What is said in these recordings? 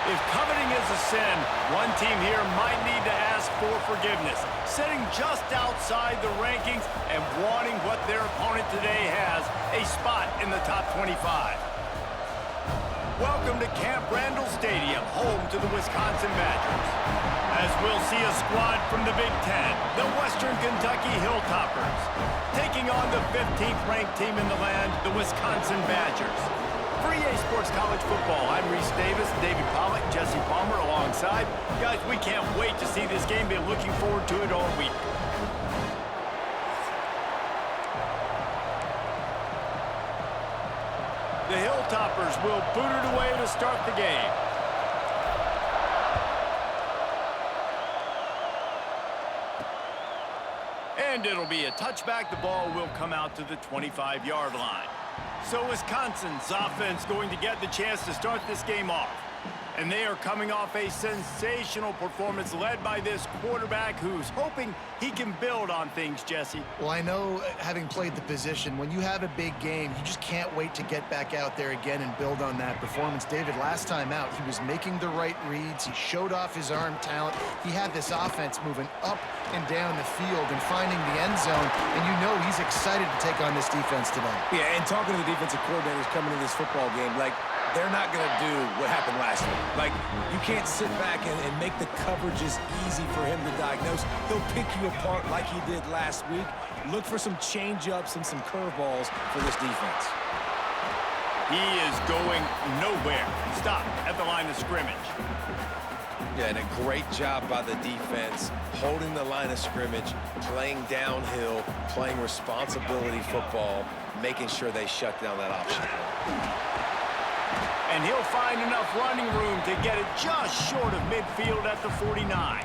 If coveting is a sin, one team here might need to ask for forgiveness, sitting just outside the rankings and wanting what their opponent today has, a spot in the top 25. Welcome to Camp Randall Stadium, home to the Wisconsin Badgers. As we'll see a squad from the Big Ten, the Western Kentucky Hilltoppers, taking on the 15th ranked team in the land, the Wisconsin Badgers. For EA Sports College Football, I'm Reese Davis, David Pollack, Jesse Palmer alongside. Guys, we can't wait to see this game. Been looking forward to it all week. The Hilltoppers will boot it away to start the game. And it'll be a touchback. The ball will come out to the 25-yard line. So Wisconsin's offense going to get the chance to start this game off. And they are coming off a sensational performance led by this quarterback who's hoping he can build on things, Jesse. Well, I know, having played the position, when you have a big game, you just can't wait to get back out there again and build on that performance. David, last time out, he was making the right reads. He showed off his arm talent. He had this offense moving up and down the field and finding the end zone. And you know he's excited to take on this defense today. Yeah, and talking to the defensive coordinators coming into this football game, like, they're not going to do what happened last week. Like, you can't sit back and make the coverages easy for him to diagnose. He'll pick you apart like he did last week. Look for some change-ups and some curveballs for this defense. He is going nowhere. Stop at the line of scrimmage. Yeah, and a great job by the defense, holding the line of scrimmage, playing downhill, playing responsibility football, making sure they shut down that option. And he'll find enough running room to get it just short of midfield at the 49.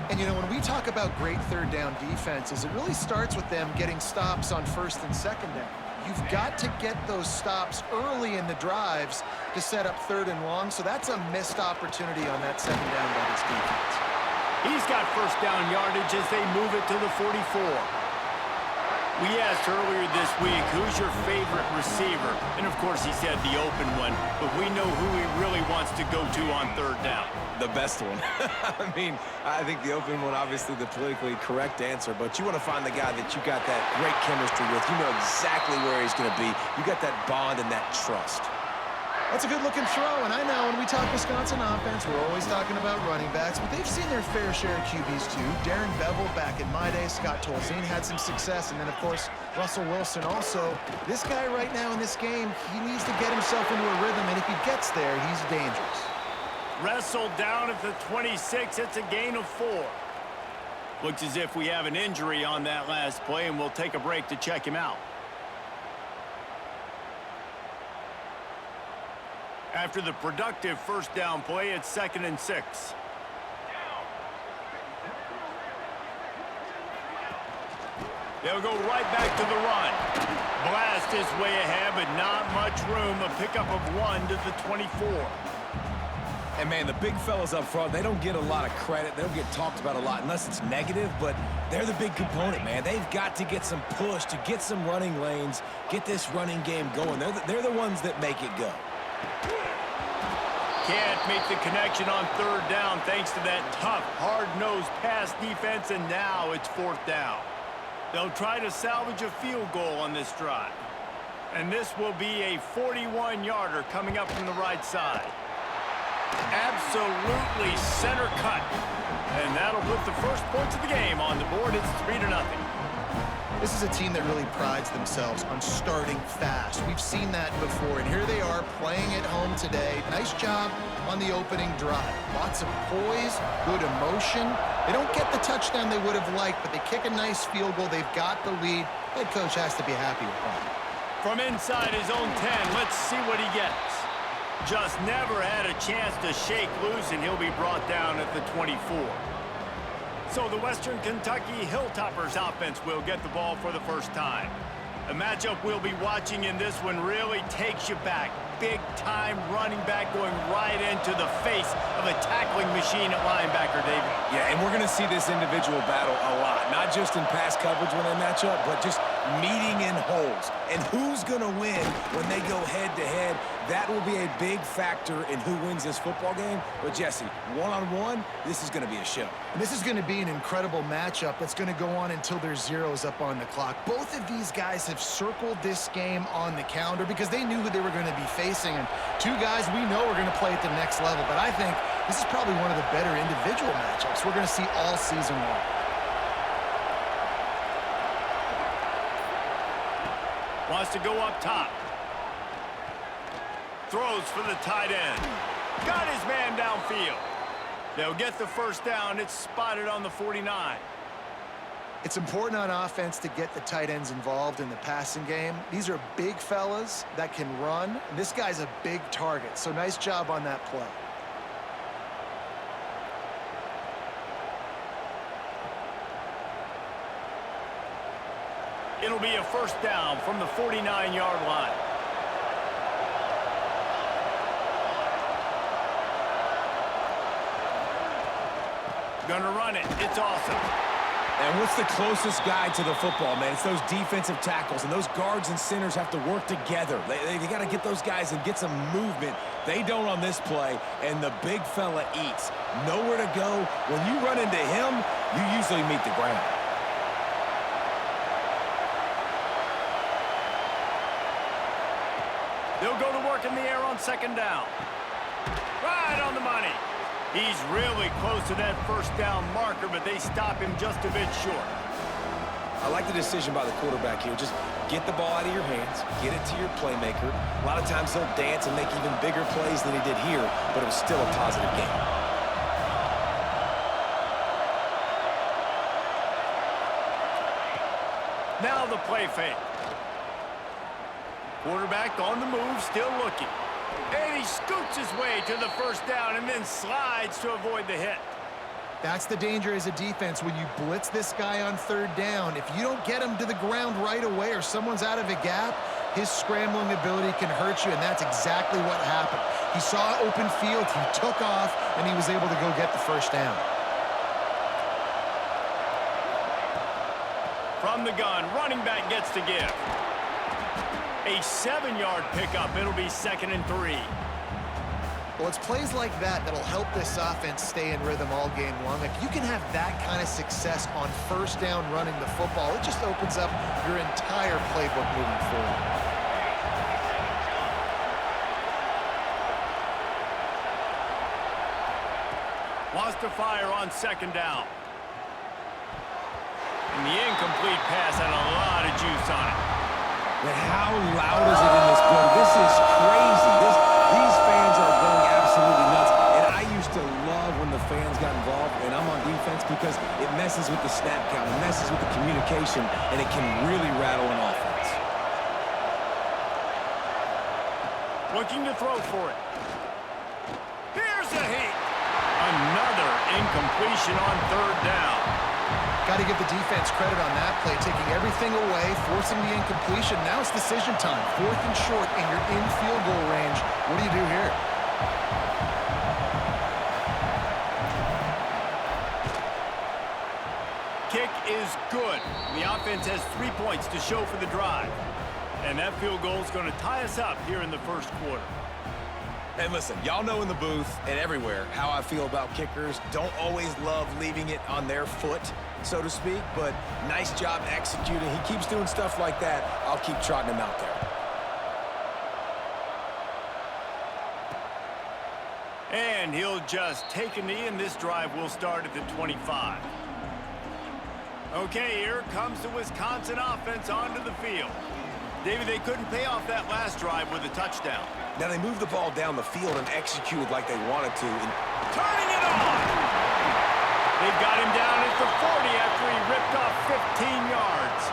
And, you know, when we talk about great third down defenses, it really starts with them getting stops on first and second down. You've got to get those stops early in the drives to set up third and long, so that's a missed opportunity on that second down by this defense. He's got first down yardage as they move it to the 44. We asked earlier this week, who's your favorite receiver? And, of course, he said the open one, but we know who he really wants to go to on third down. The best one. I mean, I think the open one, obviously the politically correct answer, but you want to find the guy that you got that great chemistry with. You know exactly where he's going to be. You got that bond and that trust. That's a good-looking throw, and I know when we talk Wisconsin offense, we're always talking about running backs, but they've seen their fair share of QBs too. Darren Bevel back in my day, Scott Tolzien had some success, and then, of course, Russell Wilson also. This guy right now in this game, he needs to get himself into a rhythm, and if he gets there, he's dangerous. Wrestled down at the 26, it's a gain of 4. Looks as if we have an injury on that last play, and we'll take a break to check him out. After the productive first down play, it's 2nd and 6. They'll go right back to the run. Blast his way ahead, but not much room. A pickup of 1 to the 24. And, man, the big fellas up front, they don't get a lot of credit. They don't get talked about a lot unless it's negative, but they're the big component, man. They've got to get some push, to get some running lanes, get this running game going. They're the ones that make it go. Can't make the connection on third down thanks to that tough, hard-nosed pass defense, and now it's 4th down. They'll try to salvage a field goal on this drive. And this will be a 41-yarder coming up from the right side. Absolutely center cut. And that'll put the first points of the game on the board. It's 3-0. This is a team that really prides themselves on starting fast. We've seen that before, and here they are playing at home today. Nice job on the opening drive. Lots of poise, good emotion. They don't get the touchdown they would have liked, but they kick a nice field goal. They've got the lead. Head coach has to be happy with that. From inside his own 10, let's see what he gets. Just never had a chance to shake loose, and he'll be brought down at the 24. So the Western Kentucky Hilltoppers offense will get the ball for the first time. The matchup we'll be watching in this one really takes you back. Big-time running back going right into the face of a tackling machine at linebacker, David. Yeah, and we're going to see this individual battle a lot. Not just in pass coverage when they match up, but just meeting in holes. And who's going to win when they go head-to-head? That will be a big factor in who wins this football game. But, Jesse, one-on-one, this is going to be a show. And this is going to be an incredible matchup that's going to go on until there's zeros up on the clock. Both of these guys have circled this game on the calendar because they knew who they were going to be facing. And two guys we know are going to play at the next level. But I think this is probably one of the better individual matchups we're going to see all season long. Wants to go up top. Throws for the tight end. Got his man downfield. They'll get the first down. It's spotted on the 49. It's important on offense to get the tight ends involved in the passing game. These are big fellas that can run. And this guy's a big target, so nice job on that play. It'll be a first down from the 49-yard line. Gonna run it. It's awesome. And what's the closest guy to the football, man? It's those defensive tackles, and those guards and centers have to work together. They got to get those guys and get some movement. They don't on this play, and the big fella eats. Nowhere to go. When you run into him, you usually meet the ground. They'll go to work in the air on second down. Right on the money. He's really close to that first down marker, but they stop him just a bit short. I like the decision by the quarterback here. Just get the ball out of your hands, get it to your playmaker. A lot of times he'll dance and make even bigger plays than he did here, but it was still a positive game. Now the play fake. Quarterback on the move, still looking. And he scoots his way to the first down and then slides to avoid the hit. That's the danger as a defense when you blitz this guy on third down. If you don't get him to the ground right away or someone's out of a gap, his scrambling ability can hurt you, and that's exactly what happened. He saw open field, he took off, and he was able to go get the first down. From the gun, running back gets to give. A 7-yard pickup. It'll be 2nd and 3. Well, it's plays like that that'll help this offense stay in rhythm all game long. If you can have that kind of success on first down running the football, it just opens up your entire playbook moving forward. Wants to fire on second down. And the incomplete pass had a lot of juice on it. But how loud is it in this building? This is crazy. These fans are going absolutely nuts. And I used to love when the fans got involved, and I'm on defense because it messes with the snap count, it messes with the communication, and it can really rattle an offense. Looking to throw for it. Here's a heat. Another incompletion on third down. Got to give the defense credit on that play, taking everything away, forcing the incompletion. Now it's decision time. 4th and short, and you're in field goal range. What do you do here? Kick is good. The offense has 3 points to show for the drive. And that field goal is going to tie us up here in the first quarter. And listen, y'all know in the booth and everywhere how I feel about kickers. Don't always love leaving it on their foot, so to speak, but nice job executing. He keeps doing stuff like that. I'll keep trotting him out there. And he'll just take a knee, and this drive will start at the 25. Okay, here comes the Wisconsin offense onto the field. David, they couldn't pay off that last drive with a touchdown. Now they moved the ball down the field and executed like they wanted to. And turning it on! They've got him down at the 40 after he ripped off 15 yards.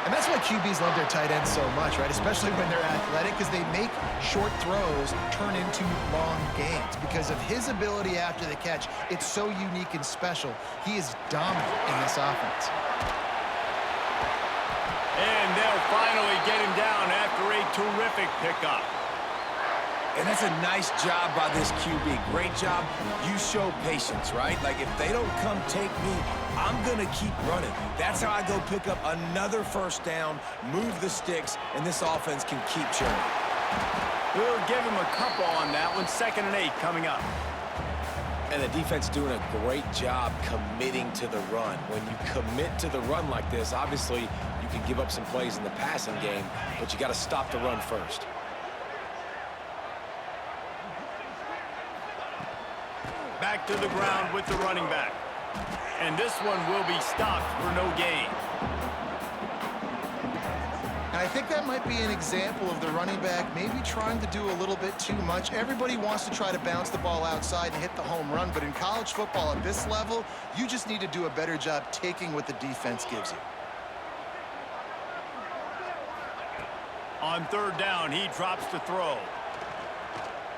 And that's why QBs love their tight ends so much, right? Especially when they're athletic, because they make short throws turn into long gains. Because of his ability after the catch, it's so unique and special. He is dominant in this offense. And they'll finally get him down after a terrific pickup. And that's a nice job by this QB. Great job. You show patience, right? Like, if they don't come take me, I'm going to keep running. That's how I go pick up another first down, move the sticks, and this offense can keep churning. We'll give him a couple on that one. 2nd and 8 coming up. And the defense doing a great job committing to the run. When you commit to the run like this, obviously you can give up some plays in the passing game, but you got to stop the run first. Back to the ground with the running back. And this one will be stopped for no gain. And I think that might be an example of the running back maybe trying to do a little bit too much. Everybody wants to try to bounce the ball outside and hit the home run, but in college football at this level, you just need to do a better job taking what the defense gives you. On 3rd down, he drops to throw.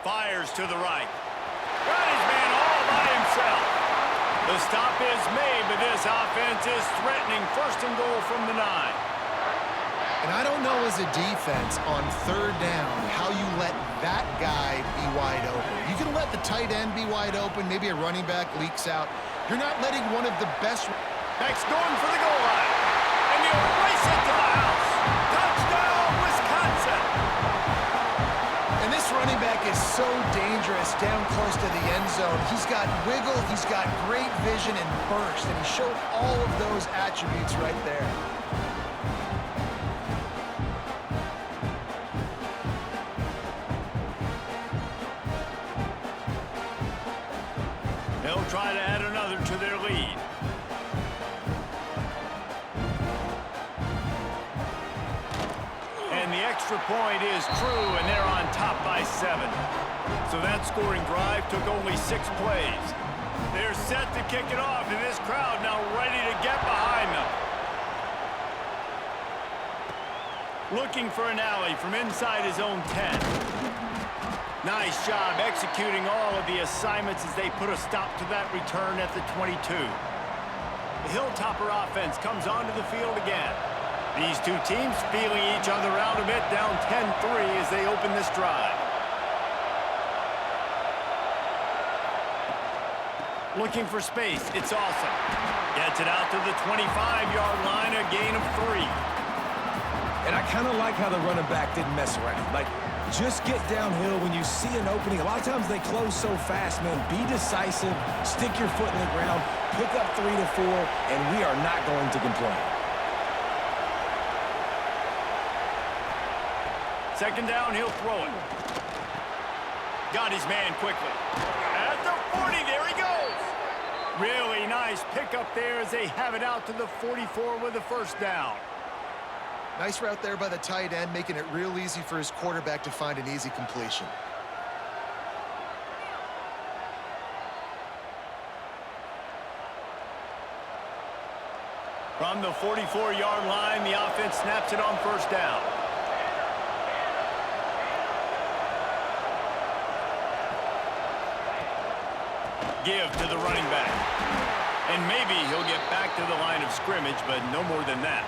Fires to the right. Got his man all by himself. The stop is made, but this offense is threatening 1st and goal from the 9. And I don't know as a defense on 3rd down how you let that guy be wide open. You can let the tight end be wide open. Maybe a running back leaks out. You're not letting one of the best. Next going for the goal line. And he'll race it to the house. Touchdown, Wisconsin. And this running back is so dangerous down close to the end zone. He's got wiggle, he's got great vision and burst, and he showed all of those attributes right there. They'll try to add another to their lead. And the extra point is true, and they're on top by 7. So that scoring drive took only 6 plays. They're set to kick it off, and this crowd now ready to get behind them. Looking for an alley from inside his own 10. Nice job executing all of the assignments as they put a stop to that return at the 22. The Hilltopper offense comes onto the field again. These two teams feeling each other out a bit, down 10-3 as they open this drive. Looking for space. It's awesome. Gets it out to the 25-yard line, a gain of 3. And I kind of like how the running back didn't mess around. Like, just get downhill when you see an opening. A lot of times they close so fast, man. Be decisive, stick your foot in the ground, pick up 3 to 4, and we are not going to complain. 2nd down, he'll throw it. Got his man quickly. At the 40, there he goes. Really nice pickup there as they have it out to the 44 with a 1st down. Nice route there by the tight end, making it real easy for his quarterback to find an easy completion. From the 44-yard line, the offense snaps it on 1st down. Give to the running back. And maybe he'll get back to the line of scrimmage, but no more than that.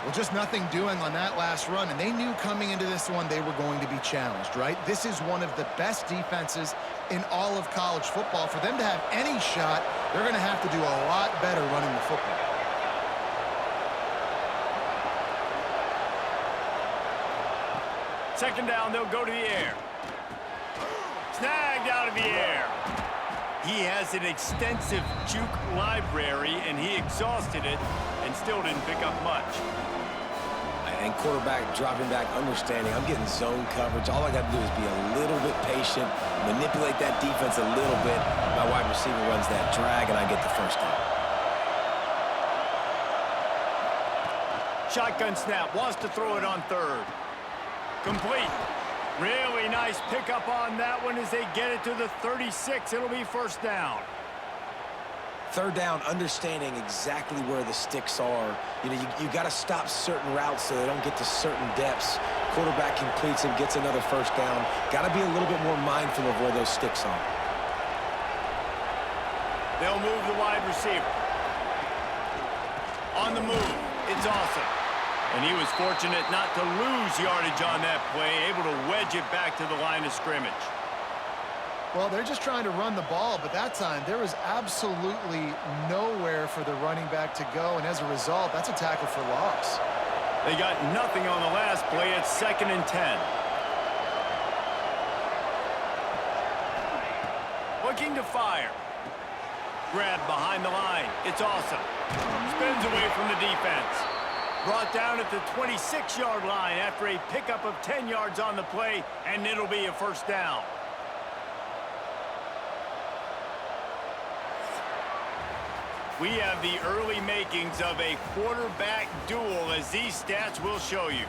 Well, just nothing doing on that last run, and they knew coming into this one they were going to be challenged, right? This is one of the best defenses in all of college football. For them to have any shot, they're going to have to do a lot better running the football. Second down, they'll go to the air. Snagged out of the air. He has an extensive juke library, and he exhausted it and still didn't pick up much. And quarterback dropping back, understanding I'm getting zone coverage. All I got to do is be a little bit patient, manipulate that defense a little bit. My wide receiver runs that drag, and I get the 1st down. Shotgun snap, wants to throw it on 3rd. Complete. Really nice pickup on that one as they get it to the 36. It'll be 1st down. 3rd down, understanding exactly where the sticks are. You know, you got to stop certain routes so they don't get to certain depths. Quarterback completes and gets another 1st down. Got to be a little bit more mindful of where those sticks are. They'll move the wide receiver. On the move, it's awesome. And he was fortunate not to lose yardage on that play, able to wedge it back to the line of scrimmage. Well, they're just trying to run the ball, but that time there was absolutely nowhere for the running back to go, and as a result, that's a tackle for loss. They got nothing on the last play. It's 2nd and 10. Looking to fire. Grab behind the line. It's awesome. Spins away from the defense. Brought down at the 26-yard line after a pickup of 10 yards on the play, and it'll be a first down. We have the early makings of a quarterback duel, as these stats will show you.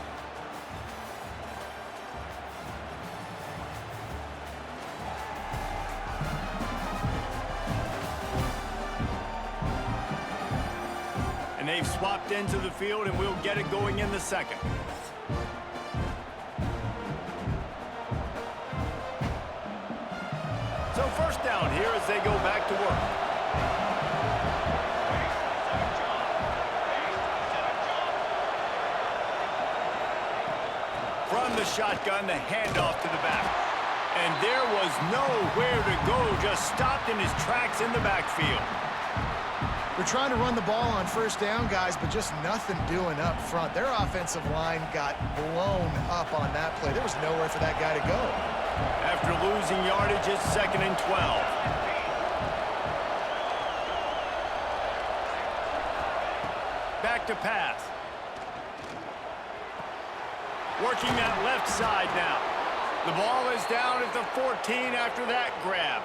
And they've swapped into the field, and we'll get it going in the second. So first down here as they go back to work. From the shotgun, the handoff to the back. And there was nowhere to go, just stopped in his tracks in the backfield. They're trying to run the ball on first down, guys, but just nothing doing up front. Their offensive line got blown up on that play. There was nowhere for that guy to go. After losing yardage, it's 2nd and 12. Back to pass. Working that left side now. The ball is down at the 14 after that grab.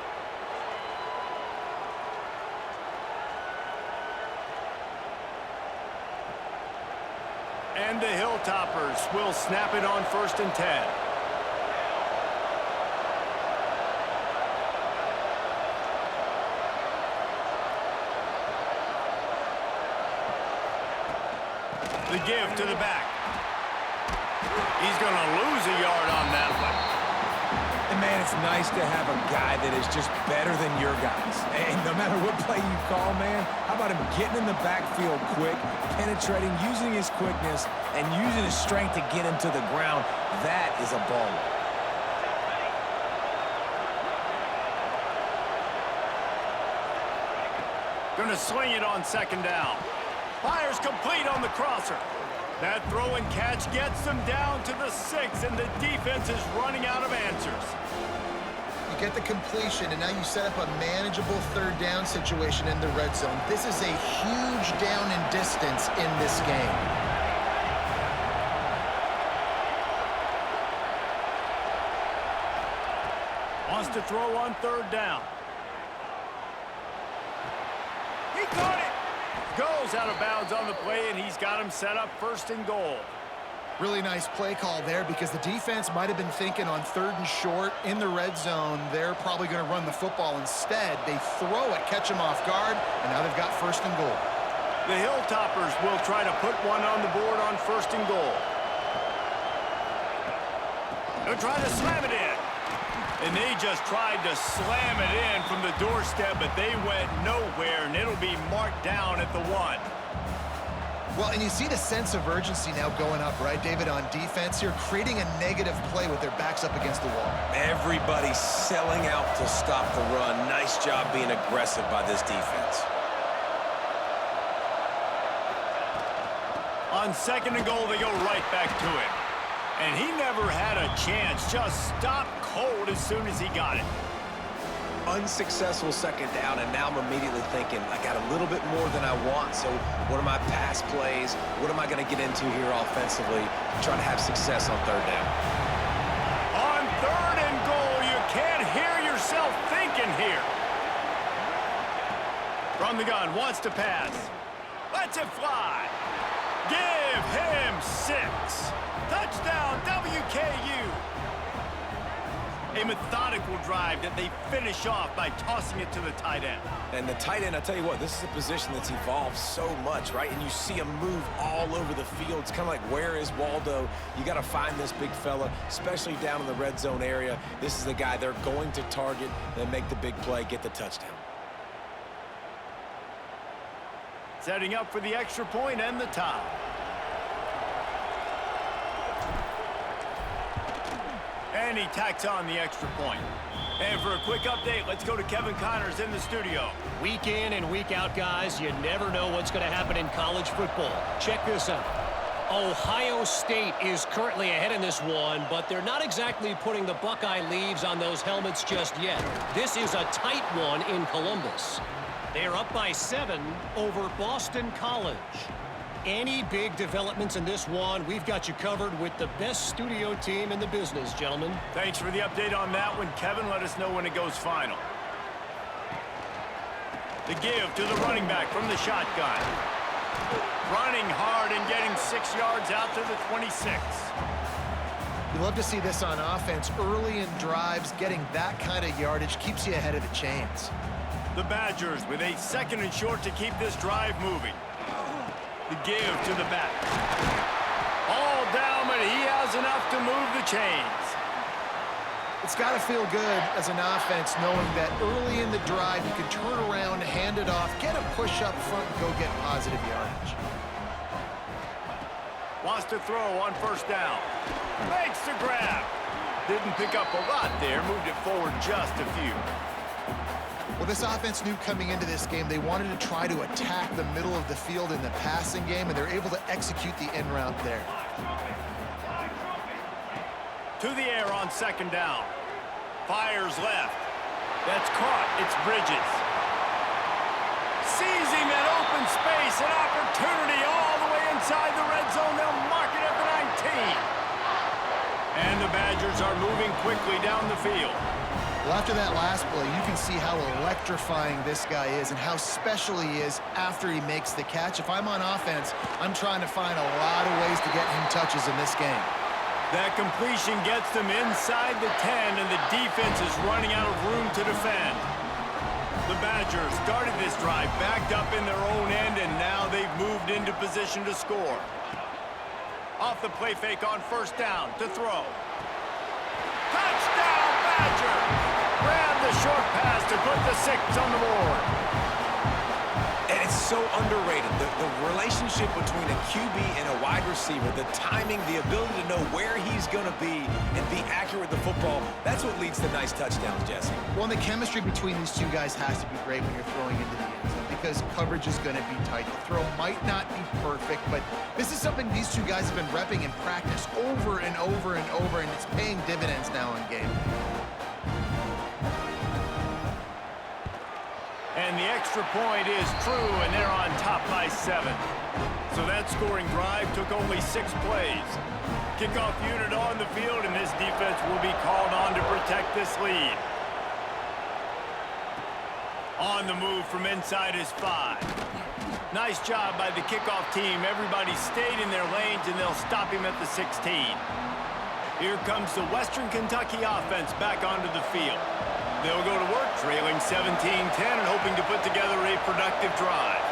And the Hilltoppers will snap it on 1st and 10. The give to the back. He's going to lose a yard on that one. And, man, it's nice to have a guy that is just better than your guys. And no matter what play you call, man, how about him getting in the backfield quick, penetrating, using his quickness, and using his strength to get him to the ground? That is a baller. Going to sling it on 2nd down. Fires complete on the crosser. That throw and catch gets them down to the 6, and the defense is running out of answers. You get the completion, and now you set up a manageable 3rd down situation in the red zone. This is a huge down in distance in this game. Wants to throw on 3rd down. He caught it. Goes out of bounds on the play, and he's got him set up 1st and goal. Really nice play call there, because the defense might have been thinking on 3rd and short in the red zone. They're probably going to run the football instead. They throw it, catch him off guard, and now they've got 1st and goal. The Hilltoppers will try to put one on the board on 1st and goal. They'll try to slam it in. And they just tried to slam it in from the doorstep, but they went nowhere, and it'll be marked down at the 1. Well, and you see the sense of urgency now going up, right, David, on defense here, creating a negative play with their backs up against the wall. Everybody's selling out to stop the run. Nice job being aggressive by this defense. On 2nd and goal, they go right back to it. And he never had a chance, just stopped cold as soon as he got it. Unsuccessful 2nd down, and now I'm immediately thinking, I got a little bit more than I want, so what are my pass plays? What am I going to get into here offensively to try to have success on 3rd down? On 3rd and goal, you can't hear yourself thinking here. From the gun, wants to pass. Lets it fly. Give him 6. Touchdown, WKU. A methodical drive that they finish off by tossing it to the tight end. And the tight end, I tell you what, this is a position that's evolved so much, right? And you see him move all over the field. It's kind of like, where is Waldo? You got to find this big fella, especially down in the red zone area. This is the guy they're going to target, then make the big play, get the touchdown. Setting up for the extra point and the tie. And he tacks on the extra point. And for a quick update, let's go to Kevin Connors in the studio. Week in and week out, guys, you never know what's going to happen in college football. Check this out. Ohio State is currently ahead in this one, but they're not exactly putting the Buckeye leaves on those helmets just yet. This is a tight one in Columbus. They're up by 7 over Boston College. Any big developments in this one, we've got you covered with the best studio team in the business, gentlemen. Thanks for the update on that one, Kevin. Let us know when it goes final. The give to the running back from the shotgun. Running hard and getting 6 yards out to the 26. You love to see this on offense. Early in drives, getting that kind of yardage keeps you ahead of the chains. The Badgers with a 2nd and short to keep this drive moving. The give to the back. All down, but he has enough to move the chains. It's got to feel good as an offense knowing that early in the drive you can turn around, hand it off, get a push up front, and go get positive yardage. Wants to throw on 1st down. Makes the grab. Didn't pick up a lot there. Moved it forward just a few. Well, this offense knew coming into this game they wanted to try to attack the middle of the field in the passing game, and they're able to execute the end route there. To the air on 2nd down. Fires left. That's caught. It's Bridges. Sees him in open space. An opportunity all the way inside the red zone. They'll mark it at the 19. And the Badgers are moving quickly down the field. Well, after that last play, you can see how electrifying this guy is and how special he is after he makes the catch. If I'm on offense, I'm trying to find a lot of ways to get him touches in this game. That completion gets them inside the 10, and the defense is running out of room to defend. The Badgers started this drive backed up in their own end, and now they've moved into position to score. Off the play fake on 1st down to throw. Touchdown, Badgers! Grab the short pass to put the 6 on the board. And it's so underrated. The relationship between a QB and a wide receiver, the timing, the ability to know where he's going to be and be accurate with the football, that's what leads to nice touchdowns, Jesse. Well, and the chemistry between these two guys has to be great when you're throwing into the end zone because coverage is going to be tight. The throw might not be perfect, but this is something these two guys have been repping in practice over and over and over, and it's paying dividends now in game. And the extra point is true, and they're on top by 7. So that scoring drive took only 6 plays. Kickoff unit on the field, and this defense will be called on to protect this lead. On the move from inside is 5. Nice job by the kickoff team. Everybody stayed in their lanes, and they'll stop him at the 16. Here comes the Western Kentucky offense back onto the field. They'll go to work, trailing 17-10 and hoping to put together a productive drive.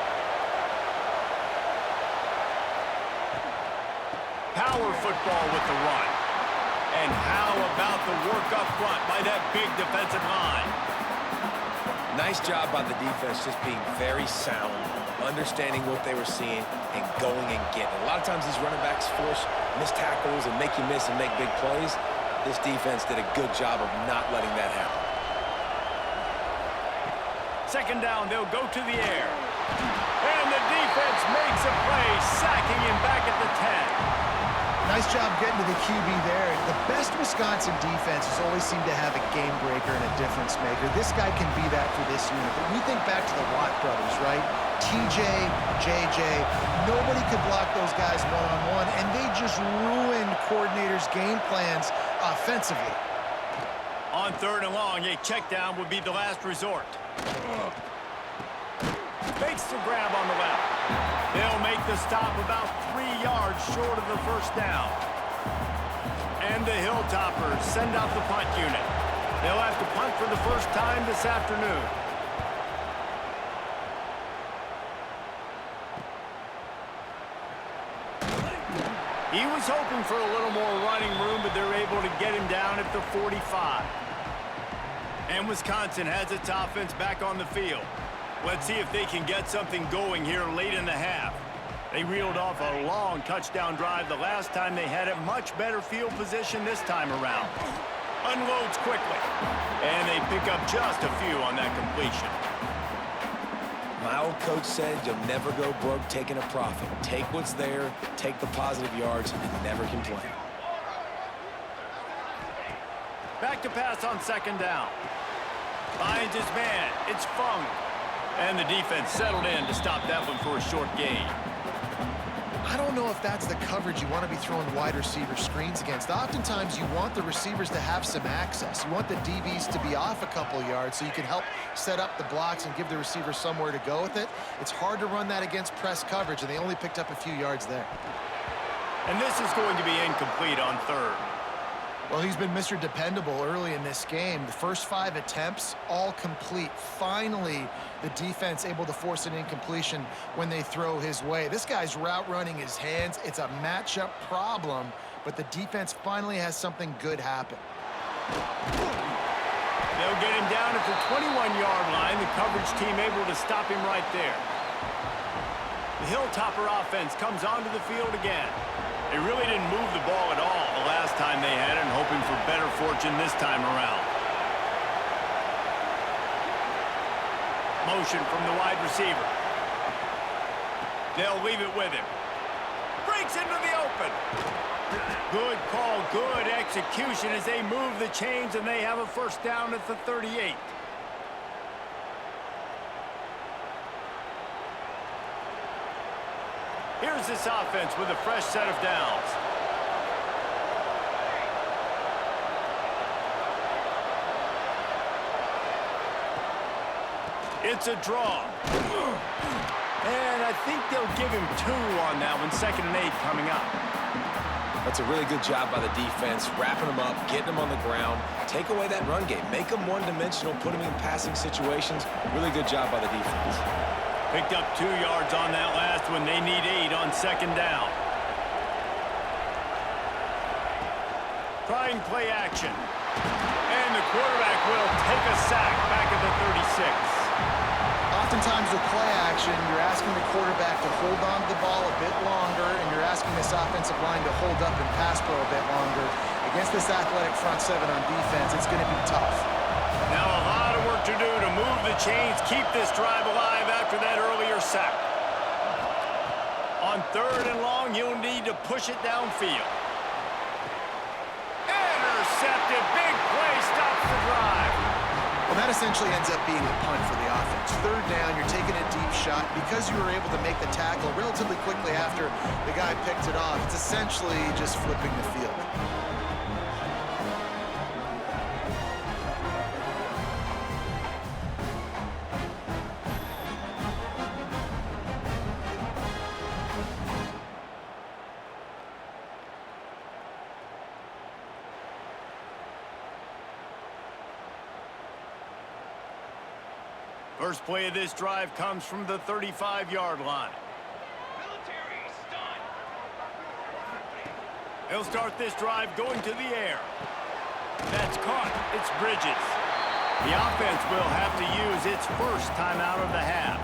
Power football with the run. And how about the work up front by that big defensive line? Nice job by the defense just being very sound, understanding what they were seeing, and going and getting it. A lot of times these running backs force missed tackles and make you miss and make big plays. This defense did a good job of not letting that happen. 2nd down, they'll go to the air. And the defense makes a play, sacking him back at the 10. Nice job getting to the QB there. The best Wisconsin defenses always seem to have a game breaker and a difference maker. This guy can be that for this unit. But we think back to the Watt brothers, right? TJ, JJ, nobody could block those guys one-on-one, and they just ruined coordinators' game plans offensively. On 3rd and long, a check down would be the last resort. Makes the grab on the left. They'll make the stop about 3 yards short of the 1st down. And the Hilltoppers send out the punt unit. They'll have to punt for the first time this afternoon. He was hoping for a little more running room, but they're able to get him down at the 45. And Wisconsin has its offense back on the field. Let's see if they can get something going here late in the half. They reeled off a long touchdown drive the last time they had it. Much better field position this time around. Unloads quickly. And they pick up just a few on that completion. My old coach said you'll never go broke taking a profit. Take what's there, take the positive yards, and never complain. Back to pass on second down. Finds his man. It's Fung. And the defense settled in to stop that one for a short gain. I don't know if that's the coverage you want to be throwing wide receiver screens against. Oftentimes, you want the receivers to have some access. You want the DBs to be off a couple yards so you can help set up the blocks and give the receiver somewhere to go with it. It's hard to run that against press coverage, and they only picked up a few yards there. And this is going to be incomplete on third. Well, he's been Mr. Dependable early in this game. The first 5 attempts, all complete. Finally, the defense able to force an incompletion when they throw his way. This guy's route running his hands. It's a matchup problem, but the defense finally has something good happen. They'll get him down at the 21-yard line. The coverage team able to stop him right there. The Hilltopper offense comes onto the field again. They really didn't move the ball at all the last time they had it, and hoping for better fortune this time around. Motion from the wide receiver. They'll leave it with him. Breaks into the open. Good call, good execution as they move the chains, and they have a first down at the 38. Here's this offense with a fresh set of downs. It's a draw. And I think they'll give him 2 on that one. 2nd and 8 coming up. That's a really good job by the defense, wrapping them up, getting them on the ground. Take away that run game. Make them one-dimensional, put them in passing situations. Really good job by the defense. Picked up 2 yards on that last one. They need 8 on 2nd down. Trying play action. And the quarterback will take a sack back at the 36. Oftentimes with play action, you're asking the quarterback to hold on to the ball a bit longer, and you're asking this offensive line to hold up and pass pro a bit longer. Against this athletic front 7 on defense, it's going to be tough. Now a lot of work to do to move the chains, keep this drive alive after that earlier sack. On 3rd and long, you'll need to push it downfield. Intercepted. Big play stops the drive. Well, that essentially ends up being a punt for the offense. 3rd down, you're taking a deep shot. Because you were able to make the tackle relatively quickly after the guy picked it off, it's essentially just flipping the field. First play of this drive comes from the 35-yard line. He'll start this drive going to the air. That's caught. It's Bridges. The offense will have to use its first timeout of the half.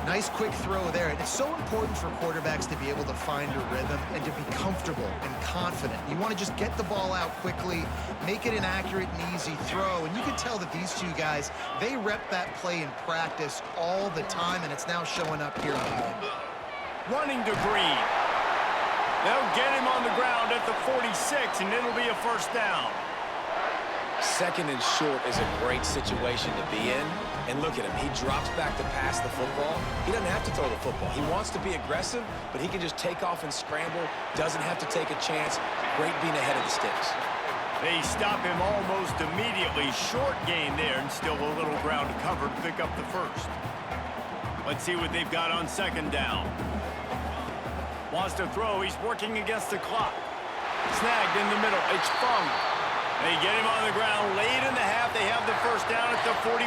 Nice quick throw there. And it's so important for quarterbacks to be able to find a rhythm and to be comfortable and confident. You want to just get the ball out quickly, make it an accurate and easy throw. And you can tell that these 2 guys, they rep that play in practice all the time, and it's now showing up here on the game. Running to Green. They'll get him on the ground at the 46, and it'll be a first down. 2nd and short is a great situation to be in. And look at him. He drops back to pass the football. He doesn't have to throw the football. He wants to be aggressive, but he can just take off and scramble. Doesn't have to take a chance. Great being ahead of the sticks. They stop him almost immediately. Short gain there, and still a little ground to cover to pick up the first. Let's see what they've got on 2nd down. Wants to throw. He's working against the clock. Snagged in the middle. It's Fung. They get him on the ground late in the half. They have the first down at the 41.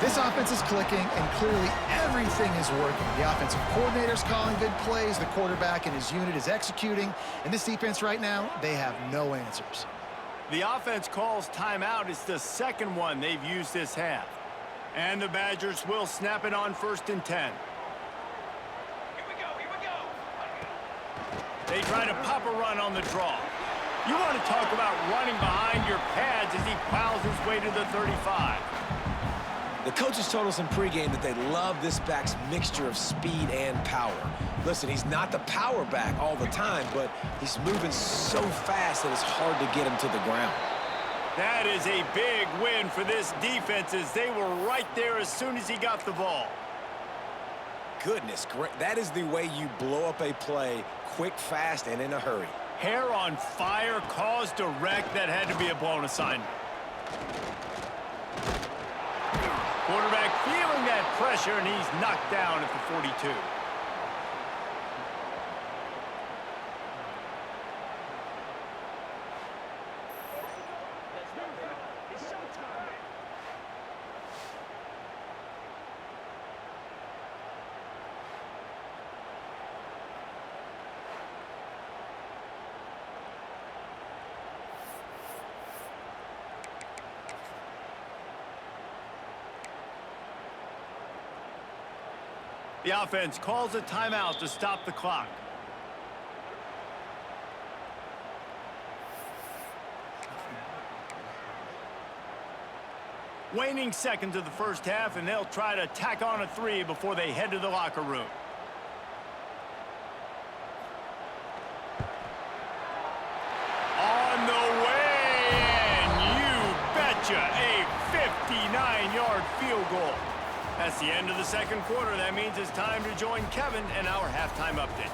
This offense is clicking, and clearly everything is working. The offensive coordinator's calling good plays. The quarterback and his unit is executing. And this defense right now, they have no answers. The offense calls timeout. It's the 2nd one they've used this half. And the Badgers will snap it on 1st and 10. They try to pop a run on the draw. You want to talk about running behind your pads as he plows his way to the 35. The coaches told us in pregame that they love this back's mixture of speed and power. Listen, he's not the power back all the time, but he's moving so fast that it's hard to get him to the ground. That is a big win for this defense as they were right there as soon as he got the ball. Goodness, that is the way you blow up a play quick, fast, and in a hurry. Hair on fire, caused a wreck. That had to be a blown assignment. Quarterback feeling that pressure, and he's knocked down at the 42. The offense calls a timeout to stop the clock. Waning seconds of the first half, and they'll try to tack on a 3 before they head to the locker room. On the way, and you betcha, a 59-yard field goal. That's the end of the second quarter. That means it's time to join Kevin and our halftime update.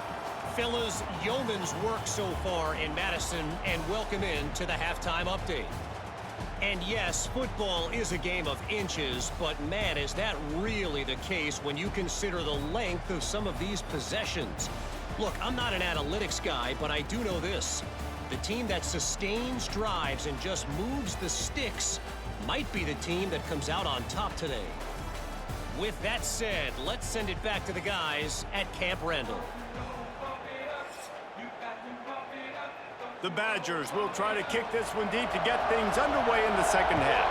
Fellas, yeoman's work so far in Madison, and welcome in to the halftime update. And yes, football is a game of inches, but man, is that really the case when you consider the length of some of these possessions. Look, I'm not an analytics guy, but I do know this. The team that sustains drives and just moves the sticks might be the team that comes out on top today. With that said, let's send it back to the guys at Camp Randall. The Badgers will try to kick this one deep to get things underway in the second half.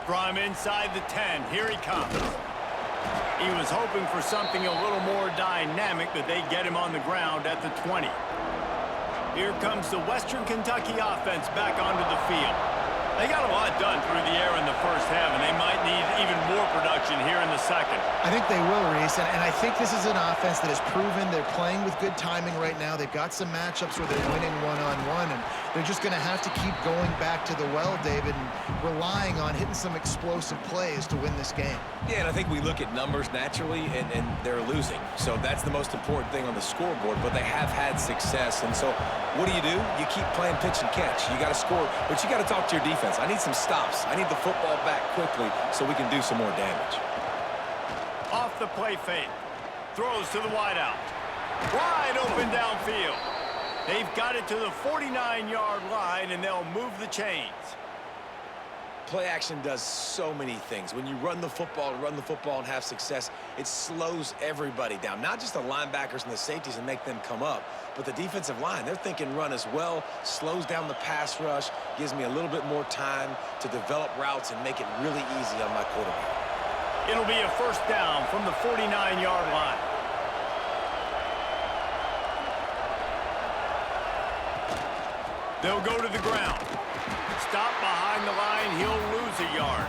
From inside the 10, here he comes. He was hoping for something a little more dynamic, but they get him on the ground at the 20. Here comes the Western Kentucky offense back onto the field. They got a lot done through the air in the first half, and they might need even more production here in the second. I think they will, Reese, and I think this is an offense that has proven they're playing with good timing right now. They've got some matchups where they're winning one-on-one, and they're just going to have to keep going back to the well, David, and relying on hitting some explosive plays to win this game. Yeah, and I think we look at numbers naturally, and they're losing. So that's the most important thing on the scoreboard, but they have had success. And so what do? You keep playing pitch and catch. You got to score, but you got to talk to your defense. I need some stops. I need the football back quickly so we can do some more damage. Off the play fake. Throws to the wideout. Wide open downfield. They've got it to the 49-yard line, and they'll move the chains. Play action does so many things. When you run the football and have success, it slows everybody down. Not just the linebackers and the safeties and make them come up, but the defensive line. They're thinking run as well, slows down the pass rush, gives me a little bit more time to develop routes and make it really easy on my quarterback. It'll be a first down from the 49-yard line. They'll go to the ground. Stop behind the line, he'll lose a yard.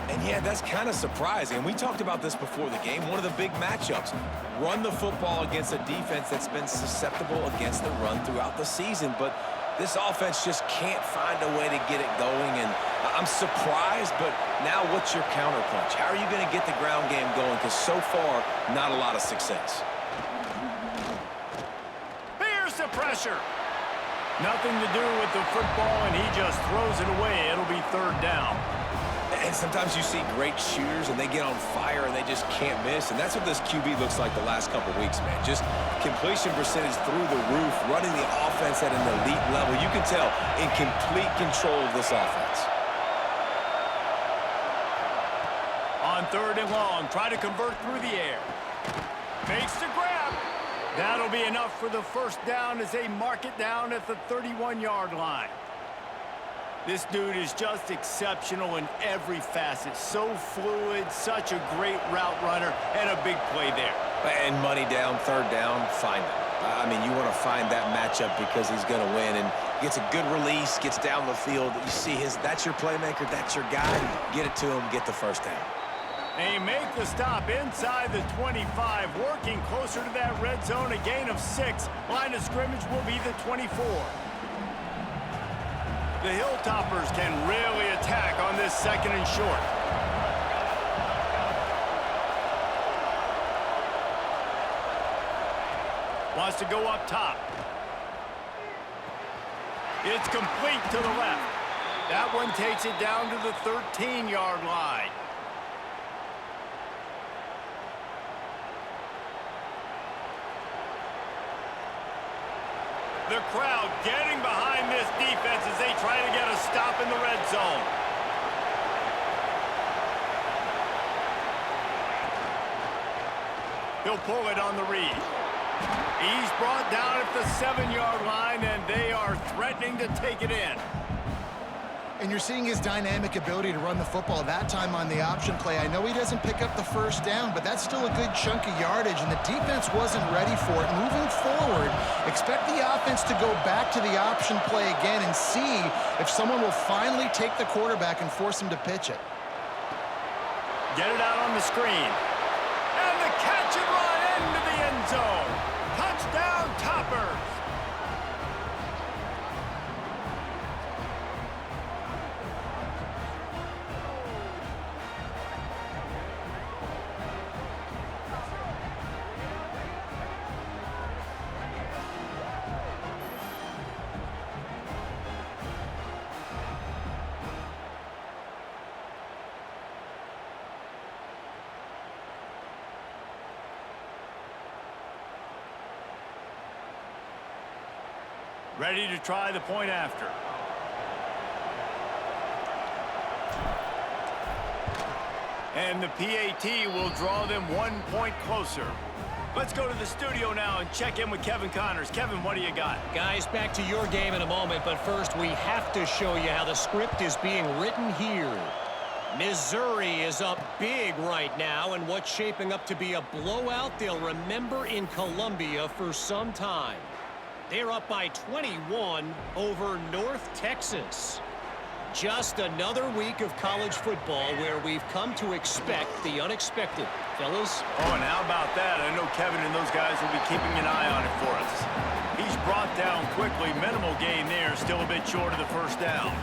And yeah, that's kind of surprising. We talked about this before the game. One of the big matchups. Run the football against a defense that's been susceptible against the run throughout the season. But this offense just can't find a way to get it going. And I'm surprised, but now what's your counterpunch? How are you going to get the ground game going? Because so far, not a lot of success. Here's the pressure. Nothing to do with the football, and he just throws it away. It'll be third down. And sometimes you see great shooters, and they get on fire, and they just can't miss. And that's what this QB looks like the last couple weeks, man. Just completion percentage through the roof, running the offense at an elite level. You can tell in complete control of this offense. On third and long, try to convert through the air. Makes the grab. That'll be enough for the first down as they mark it down at the 31-yard line. This dude is just exceptional in every facet. So fluid, such a great route runner, and a big play there. And money down, third down, find it. I mean, you want to find that matchup because he's going to win, and gets a good release, gets down the field. You see that's your playmaker, that's your guy. Get it to him, get the first down. They make the stop inside the 25, working closer to that red zone, a gain of 6. Line of scrimmage will be the 24. The Hilltoppers can really attack on this 2nd and short. Wants to go up top. It's complete to the left. That one takes it down to the 13-yard line. The crowd getting behind this defense as they try to get a stop in the red zone. He'll pull it on the read. He's brought down at the 7-yard line, and they are threatening to take it in. And you're seeing his dynamic ability to run the football, that time on the option play. I know he doesn't pick up the first down, but that's still a good chunk of yardage, and the defense wasn't ready for it. Moving forward, expect the offense to go back to the option play again and see if someone will finally take the quarterback and force him to pitch it. Get it out on the screen. And the catch and run into the end zone. Touchdown, Toppers. Ready to try the point after. And the PAT will draw them 1 point closer. Let's go to the studio now and check in with Kevin Connors. Kevin, what do you got? Guys, back to your game in a moment, but first we have to show you how the script is being written here. Missouri is up big right now, and what's shaping up to be a blowout they'll remember in Columbia for some time. They're up by 21 over North Texas. Just another week of college football where we've come to expect the unexpected. Fellas? Oh, and how about that? I know Kevin and those guys will be keeping an eye on it for us. He's brought down quickly. Minimal gain there. Still a bit short of the first down.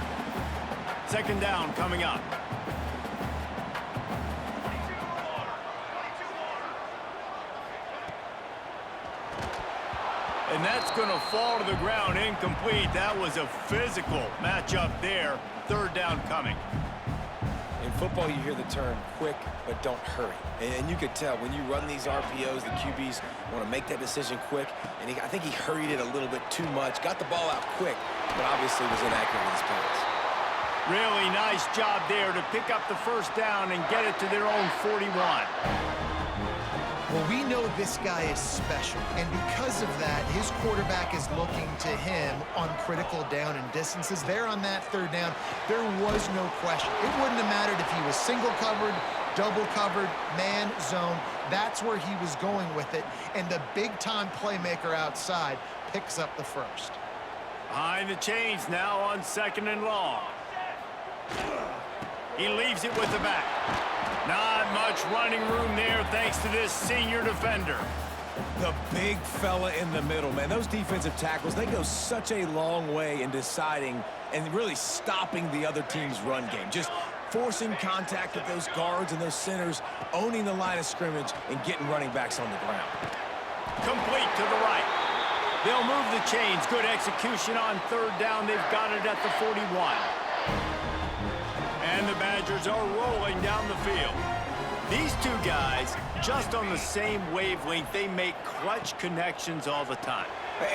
2nd down coming up. And that's going to fall to the ground incomplete. That was a physical matchup there. 3rd down coming. In football, you hear the term quick, but don't hurry. And you could tell when you run these RPOs, the QBs want to make that decision quick. And I think he hurried it a little bit too much. Got the ball out quick, but obviously was inaccurate with his pass. Really nice job there to pick up the first down and get it to their own 41. Well, we know this guy is special, and because of that, his quarterback is looking to him on critical down and distances. There on that 3rd down, there was no question. It wouldn't have mattered if he was single covered, double covered, man, zone. That's where he was going with it, and the big-time playmaker outside picks up the first. Behind the chains now on 2nd and long. He leaves it with the back. Not much running room there thanks to this senior defender. The big fella in the middle, man. Those defensive tackles, they go such a long way in deciding and really stopping the other team's run game. Just forcing contact with those guards and those centers, owning the line of scrimmage, and getting running backs on the ground. Complete to the right. They'll move the chains. Good execution on 3rd down. They've got it at the 41. And the Badgers are rolling down the field. These two guys, just on the same wavelength, they make clutch connections all the time.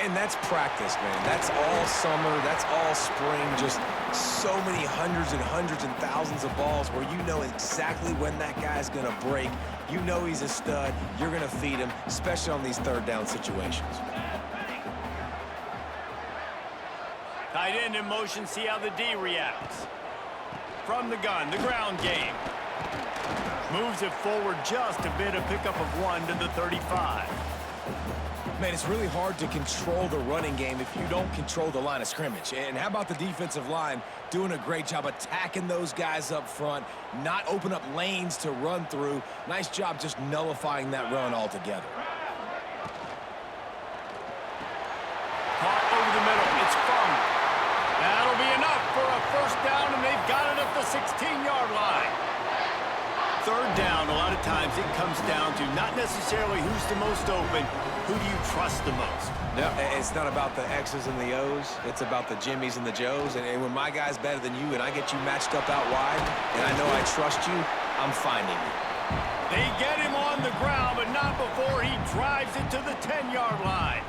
And that's practice, man. That's all summer. That's all spring. Just so many hundreds and thousands of balls where you know exactly when that guy's going to break. You know he's a stud. You're going to feed him, especially on these 3rd down situations. Tight end in motion. See how the D reacts. From the gun, the ground game. Moves it forward just a bit, a pickup of 1 to the 35. Man, it's really hard to control the running game if you don't control the line of scrimmage. And how about the defensive line doing a great job attacking those guys up front, not open up lanes to run through. Nice job just nullifying that run altogether. Caught over the middle. It's fumbled. That'll be enough for a first down, and they've got it at the 16-yard line. Third down, a lot of times it comes down to not necessarily who's the most open, who do you trust the most? No, it's not about the X's and the O's. It's about the Jimmies and the Joes. And when my guy's better than you and I get you matched up out wide, and I know I trust you, I'm finding you. They get him on the ground, but not before he drives it to the 10-yard line.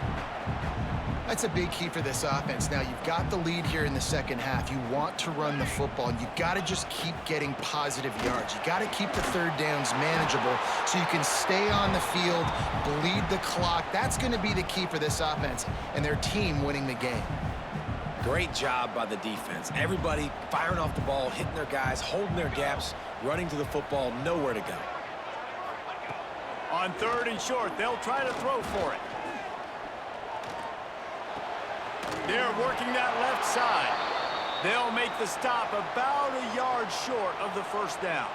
That's a big key for this offense. Now, you've got the lead here in the second half. You want to run the football, and you've got to just keep getting positive yards. You got to keep the third downs manageable so you can stay on the field, bleed the clock. That's going to be the key for this offense and their team winning the game. Great job by the defense. Everybody firing off the ball, hitting their guys, holding their gaps, running to the football, nowhere to go. On third and short, they'll try to throw for it. They're working that left side. They'll make the stop about a yard short of the first down.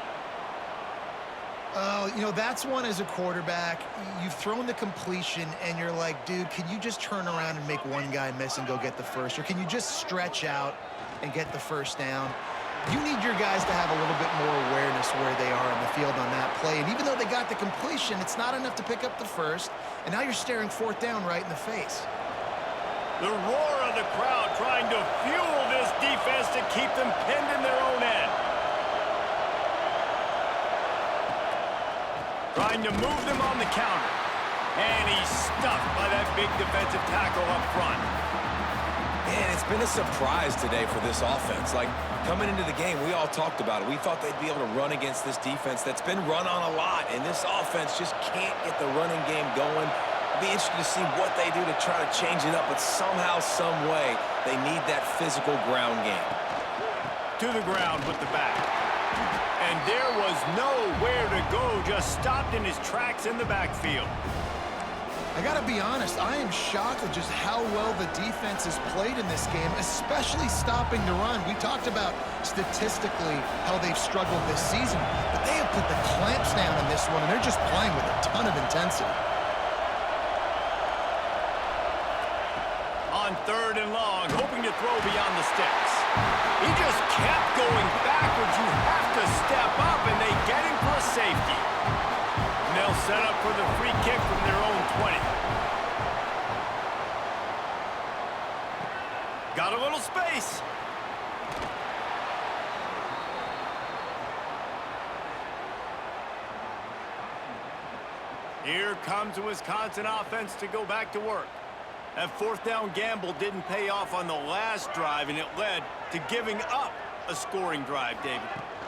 Oh, you know, that's one as a quarterback. You've thrown the completion, and you're like, dude, can you just turn around and make one guy miss and go get the first? Or can you just stretch out and get the first down? You need your guys to have a little bit more awareness where they are on the field on that play. And even though they got the completion, it's not enough to pick up the first. And now you're staring fourth down right in the face. The roar of the crowd trying to fuel this defense to keep them pinned in their own end. Trying to move them on the counter. And he's stuffed by that big defensive tackle up front. And it's been a surprise today for this offense. Like, coming into the game, we all talked about it. We thought they'd be able to run against this defense that's been run on a lot. And this offense just can't get the running game going. Be interested to see what they do to try to change it up, but somehow, some way, they need that physical ground game. To the ground with the back. And there was nowhere to go, just stopped in his tracks in the backfield. I got to be honest, I am shocked at just how well the defense has played in this game, especially stopping the run. We talked about statistically how they've struggled this season, but they have put the clamps down in this one, and they're just playing with a ton of intensity. On third and long, hoping to throw beyond the sticks. He just kept going backwards. You have to step up, and they get him for a safety. And they'll set up for the free kick from their own 20. Got a little space. Here comes the Wisconsin offense to go back to work. That fourth down gamble didn't pay off on the last drive, and it led to giving up a scoring drive, David.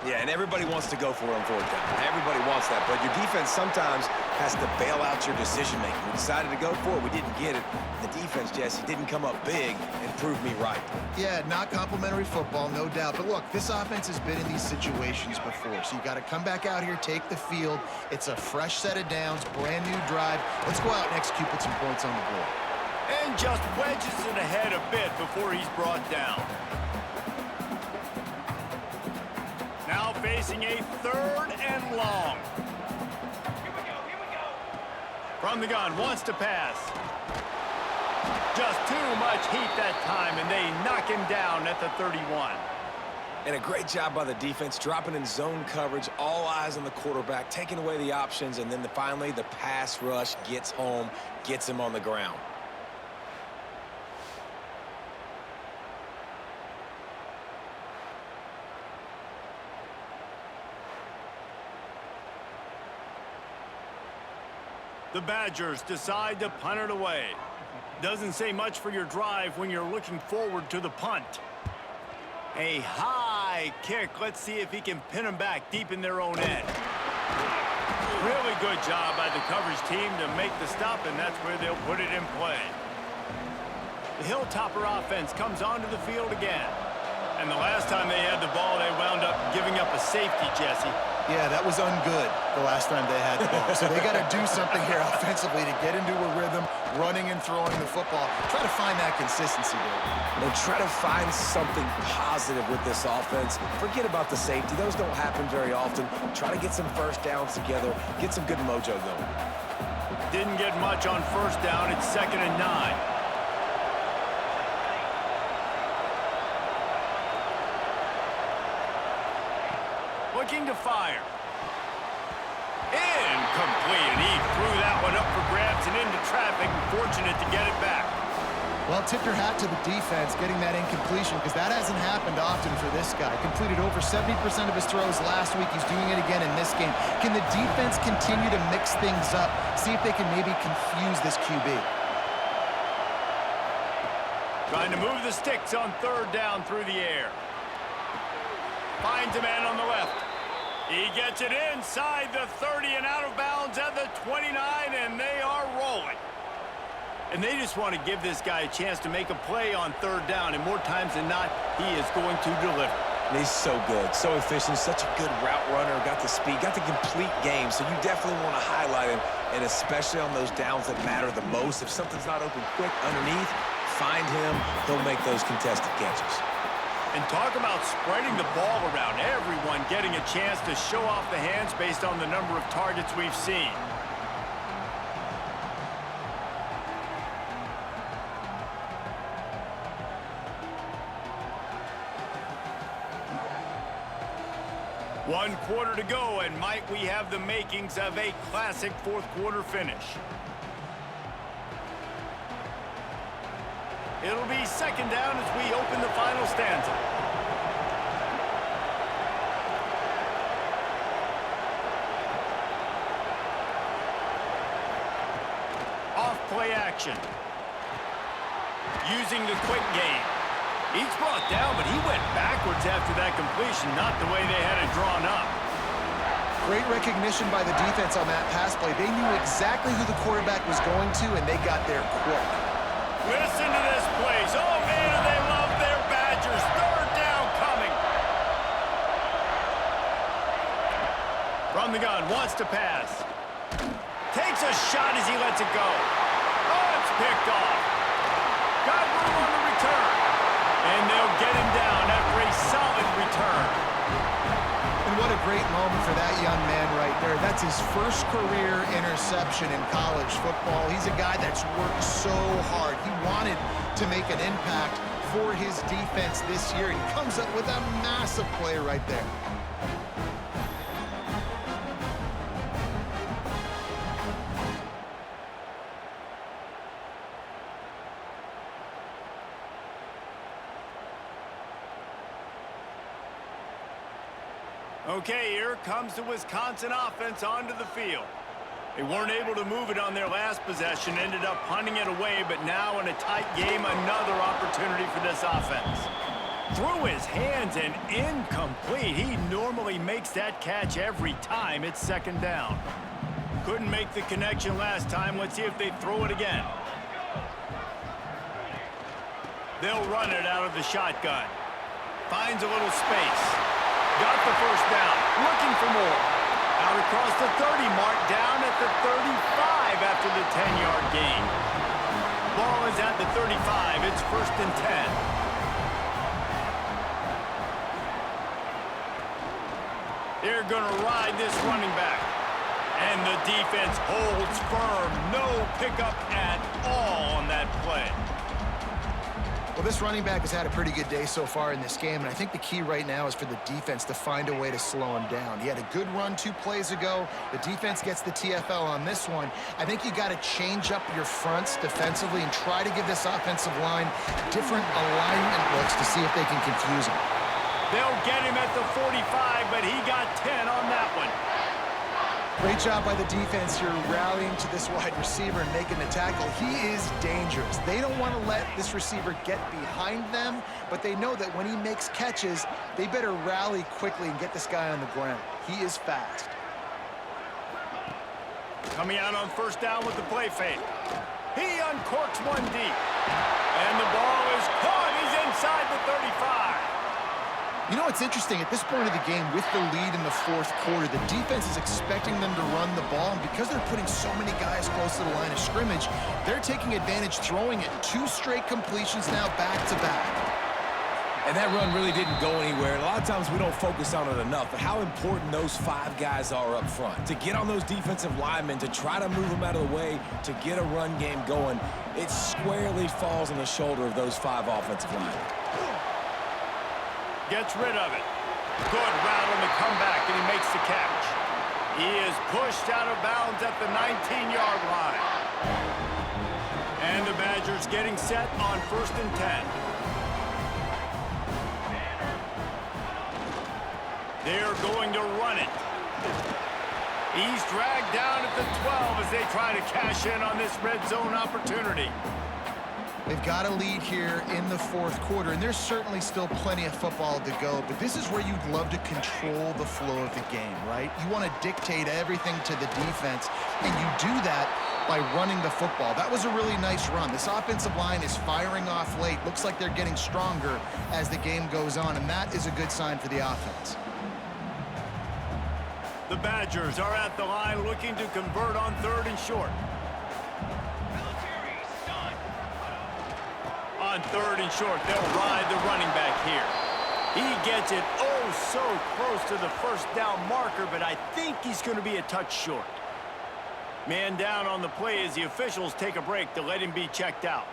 Yeah, and everybody wants to go for it on fourth down. Everybody wants that, but your defense sometimes has to bail out your decision-making. We decided to go for it. We didn't get it. The defense, Jesse, didn't come up big and prove me right. Yeah, not complimentary football, no doubt. But look, this offense has been in these situations before, so you got to come back out here, take the field. It's a fresh set of downs, brand new drive. Let's go out and execute, put some points on the board. And just wedges it ahead a bit before he's brought down. Now facing a third and long. Here we go. From the gun, wants to pass. Just too much heat that time, and they knock him down at the 31. And a great job by the defense, dropping in zone coverage, all eyes on the quarterback, taking away the options, and then finally the pass rush gets home, gets him on the ground. The Badgers decide to punt it away. Doesn't say much for your drive when you're looking forward to the punt. A high kick. Let's see if he can pin them back deep in their own end. Really good job by the coverage team to make the stop, and that's where they'll put it in play. The Hilltopper offense comes onto the field again. And the last time they had the ball, they wound up giving up a safety, Jesse. Yeah, that was ungood the last time they had the ball. So they got to do something here offensively to get into a rhythm, running and throwing the football. Try to find that consistency there. And try to find something positive with this offense. Forget about the safety. Those don't happen very often. Try to get some first downs together, get some good mojo going. Didn't get much on first down. It's 2nd and 9. Looking to fire. Incomplete, and he threw that one up for grabs and into traffic. Fortunate to get it back. Well, tip your hat to the defense getting that incompletion, because that hasn't happened often for this guy. Completed over 70% of his throws last week. He's doing it again in this game. Can the defense continue to mix things up? See if they can maybe confuse this QB. Trying to move the sticks on 3rd down through the air. Finds a man on the left. He gets it inside the 30 and out of bounds at the 29, and they are rolling. And they just want to give this guy a chance to make a play on 3rd down, and more times than not, he is going to deliver. And he's so good, so efficient, such a good route runner, got the speed, got the complete game, so you definitely want to highlight him, and especially on those downs that matter the most. If something's not open quick underneath, find him, he'll make those contested catches. And talk about spreading the ball around, everyone getting a chance to show off the hands based on the number of targets we've seen. One quarter to go, and might we have the makings of a classic 4th quarter finish. It'll be 2nd down as we open the final stanza. Off play action. Using the quick game. He's brought down, but he went backwards after that completion, not the way they had it drawn up. Great recognition by the defense on that pass play. They knew exactly who the quarterback was going to, and they got there quick. Listen to this place. Oh, man, do they love their Badgers. 3rd down coming. From the gun, wants to pass. Takes a shot as he lets it go. Oh, it's picked off. Got room on the return. And they'll get him down after a solid return. And what a great moment for that young man right there. That's his first career interception in college football. He's a guy that's worked so hard. He wanted to make an impact for his defense this year. He comes up with a massive play right there. Okay, here comes the Wisconsin offense onto the field. They weren't able to move it on their last possession, ended up punting it away, but now in a tight game, another opportunity for this offense. Through his hands and incomplete. He normally makes that catch every time. It's 2nd down. Couldn't make the connection last time. Let's see if they throw it again. They'll run it out of the shotgun. Finds a little space. Got the 1st down. Looking for more. Out across the 30 mark, down at the 35 after the 10-yard gain. Ball is at the 35. It's 1st and 10. They're going to ride this running back. And the defense holds firm. No pickup at all on that play. Well, this running back has had a pretty good day so far in this game, and I think the key right now is for the defense to find a way to slow him down. He had a good run 2 plays ago. The defense gets the TFL on this one. I think you got to change up your fronts defensively and try to give this offensive line different alignment looks to see if they can confuse him. They'll get him at the 45, but he got 10 on that one. Great job by the defense here rallying to this wide receiver and making the tackle. He is dangerous. They don't want to let this receiver get behind them, but they know that when he makes catches, they better rally quickly and get this guy on the ground. He is fast. Coming out on 1st down with the play fake. He uncorks one deep. And the ball is caught. He's inside the 35. You know, it's interesting. At this point of the game, with the lead in the fourth quarter, the defense is expecting them to run the ball, and because they're putting so many guys close to the line of scrimmage, they're taking advantage, throwing it. 2 straight completions now back-to-back. And that run really didn't go anywhere. And a lot of times we don't focus on it enough, but how important those 5 guys are up front. To get on those defensive linemen, to try to move them out of the way, to get a run game going, it squarely falls on the shoulder of those 5 offensive linemen. Gets rid of it. Good route on the comeback, and he makes the catch. He is pushed out of bounds at the 19-yard line. And the Badgers getting set on 1st and 10. They're going to run it. He's dragged down at the 12 as they try to cash in on this red zone opportunity. They've got a lead here in the fourth quarter, and there's certainly still plenty of football to go, but this is where you'd love to control the flow of the game, right? You want to dictate everything to the defense, and you do that by running the football. That was a really nice run. This offensive line is firing off late. Looks like they're getting stronger as the game goes on, and that is a good sign for the offense. The Badgers are at the line looking to convert on 3rd and short. On 3rd and short, they'll ride the running back here. He gets it oh so close to the first down marker, but I think he's going to be a touch short. Man down on the play as the officials take a break to let him be checked out.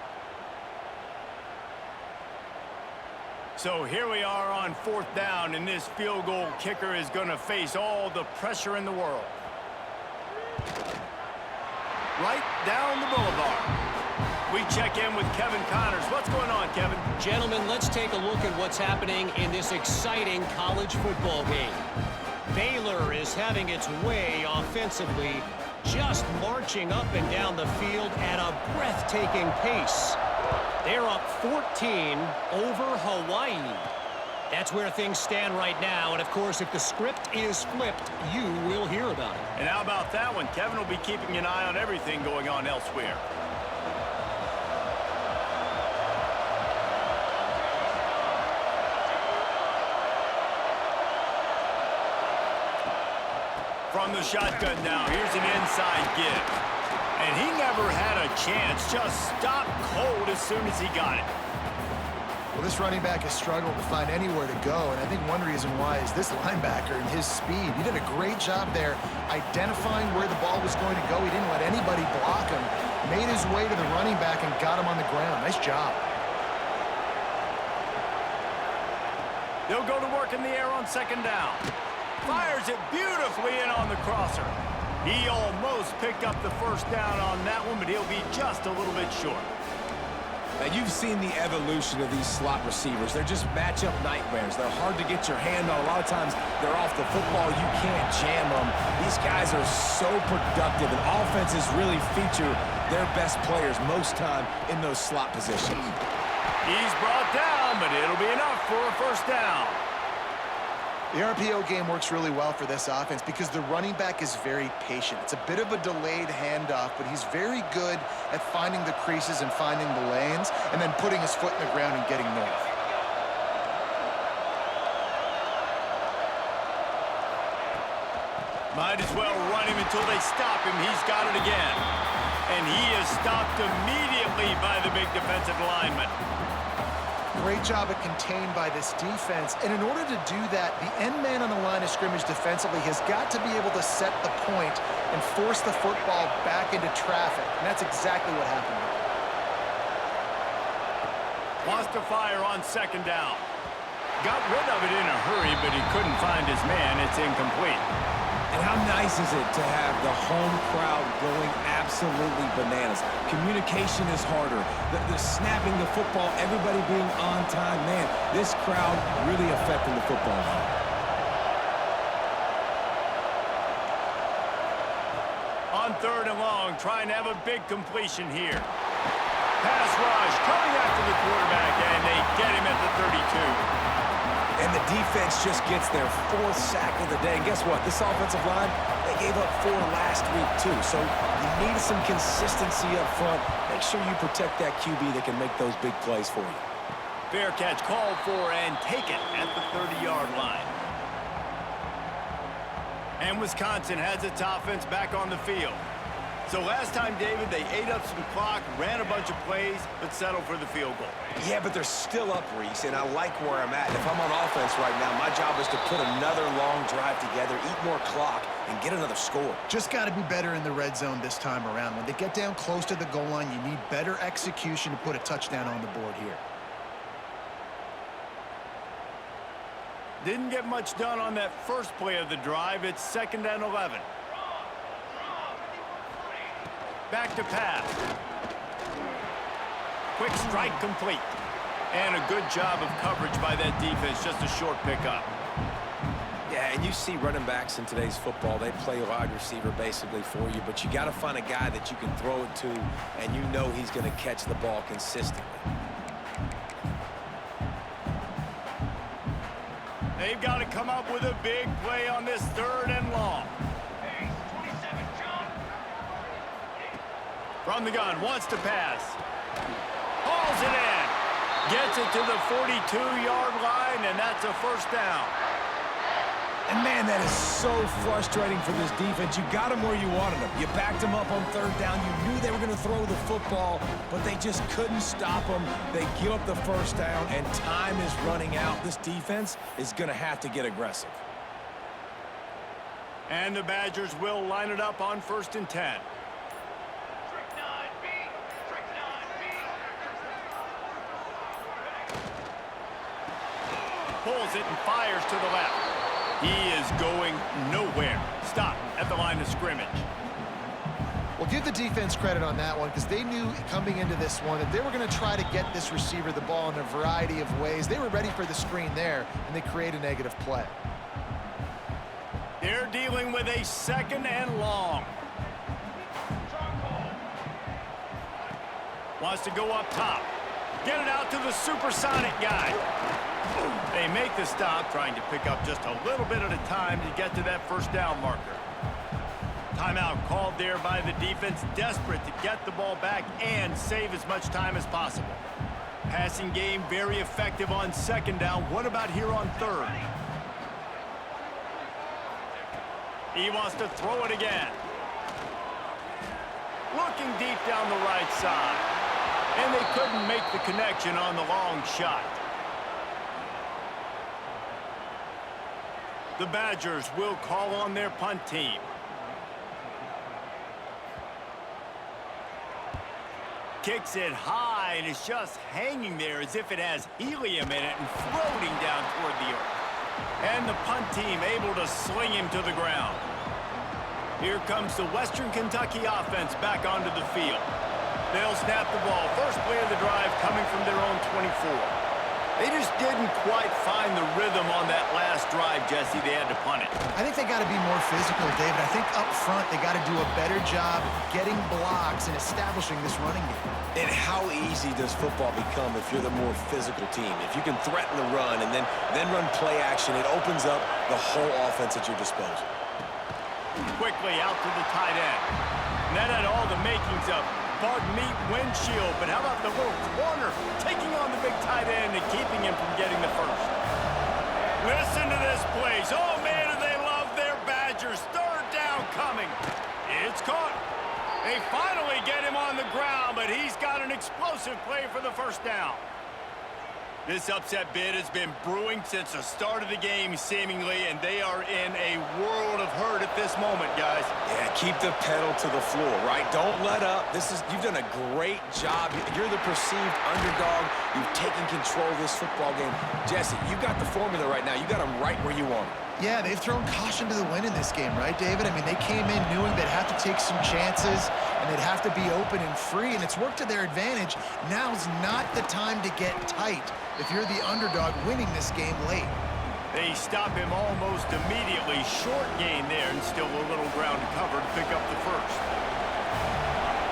So here we are on 4th down, and this field goal kicker is going to face all the pressure in the world. Right down the boulevard. We check in with Kevin Connors. What's going on, Kevin? Gentlemen, let's take a look at what's happening in this exciting college football game. Baylor is having its way offensively, just marching up and down the field at a breathtaking pace. They're up 14 over Hawaii. That's where things stand right now, and of course, if the script is flipped, you will hear about it. And how about that one? Kevin will be keeping an eye on everything going on elsewhere. From the shotgun now, here's an inside give. And he never had a chance, just stopped cold as soon as he got it. Well, this running back has struggled to find anywhere to go, and I think one reason why is this linebacker and his speed. He did a great job there identifying where the ball was going to go. He didn't let anybody block him, made his way to the running back and got him on the ground. Nice job. They'll go to work in the air on 2nd down. Fires it beautifully in on the crosser. He almost picked up the first down on that one, but he'll be just a little bit short. Now, you've seen the evolution of these slot receivers. They're just matchup nightmares. They're hard to get your hand on. A lot of times, they're off the football. You can't jam them. These guys are so productive, and offenses really feature their best players most time in those slot positions. He's brought down, but it'll be enough for a first down. The RPO game works really well for this offense because the running back is very patient. It's a bit of a delayed handoff, but he's very good at finding the creases and finding the lanes and then putting his foot in the ground and getting north. Might as well run him until they stop him. He's got it again. And he is stopped immediately by the big defensive lineman. Great job at contained by this defense. And in order to do that, the end man on the line of scrimmage defensively has got to be able to set the point and force the football back into traffic. And that's exactly what happened. Wants to fire on 2nd down. Got rid of it in a hurry, but he couldn't find his man. It's incomplete. And how nice is it to have the home crowd going absolutely bananas? Communication is harder. The snapping the football, everybody being on time. Man, this crowd really affecting the football game. On 3rd and long, trying to have a big completion here. Pass rush, coming after the quarterback, and they get him at the 32. And the defense just gets their 4th sack of the day. And guess what? This offensive line, they gave up 4 last week, too. So you need some consistency up front. Make sure you protect that QB that can make those big plays for you. Fair catch called for and taken at the 30-yard line. And Wisconsin has its offense back on the field. So last time, David, they ate up some clock, ran a bunch of plays, but settled for the field goal. Yeah, but they're still up, Reese, and I like where I'm at. If I'm on offense right now, my job is to put another long drive together, eat more clock, and get another score. Just got to be better in the red zone this time around. When they get down close to the goal line, you need better execution to put a touchdown on the board here. Didn't get much done on that first play of the drive. It's 2nd and 11. Back to pass. Quick strike complete. And a good job of coverage by that defense. Just a short pickup. Yeah, and you see running backs in today's football, they play wide receiver basically for you, but you got to find a guy that you can throw it to, and you know he's going to catch the ball consistently. They've got to come up with a big play on this 3rd and long. From the gun, wants to pass. Hauls it in. Gets it to the 42-yard line, and that's a first down. And, man, that is so frustrating for this defense. You got them where you wanted them. You backed them up on 3rd down. You knew they were going to throw the football, but they just couldn't stop them. They give up the first down, and time is running out. This defense is going to have to get aggressive. And the Badgers will line it up on 1st and 10. Pulls it and fires to the left. He is going nowhere. Stop at the line of scrimmage. Well, give the defense credit on that one because they knew coming into this one that they were going to try to get this receiver the ball in a variety of ways. They were ready for the screen there, and they create a negative play. They're dealing with a 2nd and long. Wants to go up top. Get it out to the supersonic guy. They make the stop, trying to pick up just a little bit at a time to get to that first down marker. Timeout called there by the defense, desperate to get the ball back and save as much time as possible. Passing game very effective on 2nd down. What about here on 3rd? He wants to throw it again. Looking deep down the right side. And they couldn't make the connection on the long shot. The Badgers will call on their punt team. Kicks it high, and it's just hanging there as if it has helium in it and floating down toward the earth. And the punt team able to sling him to the ground. Here comes the Western Kentucky offense back onto the field. They'll snap the ball. First play of the drive coming from their own 24. They just didn't quite find the rhythm on that last drive, Jesse. They had to punt it. I think they got to be more physical, David. I think up front they got to do a better job getting blocks and establishing this running game. And how easy does football become if you're the more physical team? If you can threaten the run and then run play action, it opens up the whole offense at your disposal. Quickly out to the tight end. And that had all the makings of bug meat windshield, but how about the little corner taking on the big tight end and keeping him from getting the first? Listen to this place. Oh, man, do they love their Badgers. 3rd down coming. It's caught. They finally get him on the ground, but he's got an explosive play for the first down. This upset bid has been brewing since the start of the game, seemingly, and they are in a world of hurt at this moment, guys. Yeah, keep the pedal to the floor, right? Don't let up. You've done a great job. You're the perceived underdog. You've taken control of this football game. Jesse, you got the formula right now. You got them right where you want them. Yeah, they've thrown caution to the wind in this game, right, David? I mean, they came in knowing they'd have to take some chances, and they'd have to be open and free, and it's worked to their advantage. Now's not the time to get tight if you're the underdog winning this game late. They stop him almost immediately. Short gain there, and still a little ground to cover to pick up the first.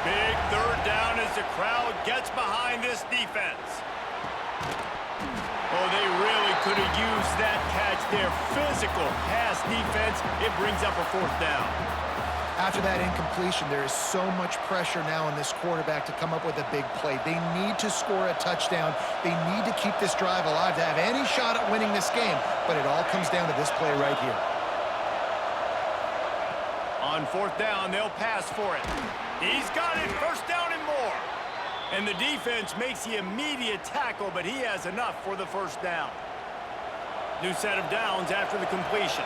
Big 3rd down as the crowd gets behind this defense. Oh, they really could have used that catch there. Physical pass defense. It brings up a 4th down. After that incompletion, there is so much pressure now on this quarterback to come up with a big play. They need to score a touchdown. They need to keep this drive alive to have any shot at winning this game. But it all comes down to this play right here. On fourth down, they'll pass for it. He's got it, first down and more. And the defense makes the immediate tackle, but he has enough for the first down. New set of downs after the completion.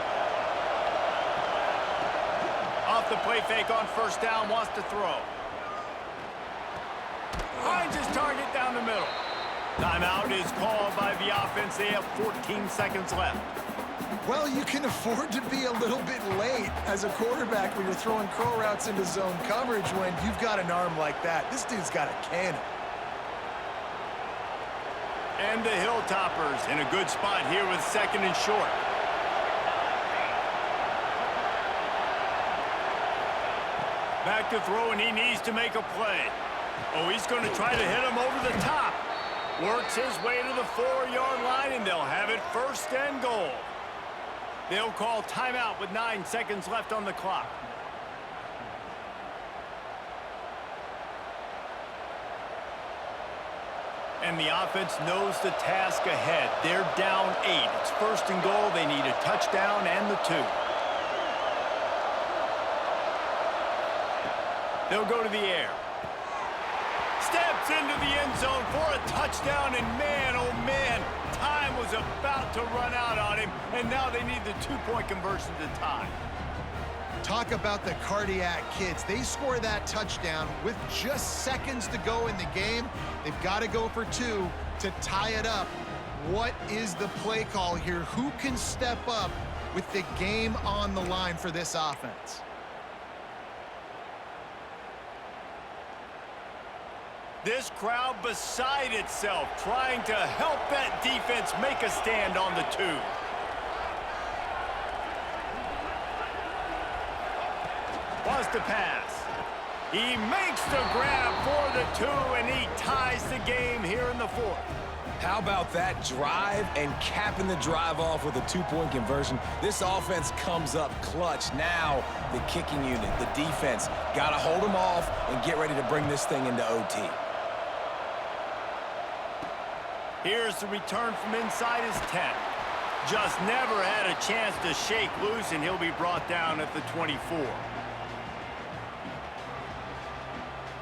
Off the play fake on first down, wants to throw. Finds his target down the middle. Timeout is called by the offense. They have 14 seconds left. Well, you can afford to be a little bit late as a quarterback when you're throwing curl routes into zone coverage when you've got an arm like that. This dude's got a cannon. And the Hilltoppers in a good spot here with second and short. Back to throw, and he needs to make a play. Oh, he's going to try to hit him over the top. Works his way to the 4-yard line, and they'll have it first and goal. They'll call timeout with 9 seconds left on the clock. And the offense knows the task ahead. They're down 8. It's first and goal. They need a touchdown and the 2. They'll go to the air. Steps into the end zone for a touchdown, and man, oh man, time was about to run out on him, and now they need the 2-point conversion to tie. Talk about the cardiac kids. They score that touchdown with just seconds to go in the game. They've got to go for 2 to tie it up. What is the play call here? Who can step up with the game on the line for this offense? This crowd beside itself, trying to help that defense make a stand on the 2. Wants to pass. He makes the grab for the 2, and he ties the game here in the 4th. How about that drive and capping the drive off with a 2-point conversion? This offense comes up clutch. Now the kicking unit, the defense, got to hold them off and get ready to bring this thing into OT. Here's the return from inside his 10. Just never had a chance to shake loose, and he'll be brought down at the 24.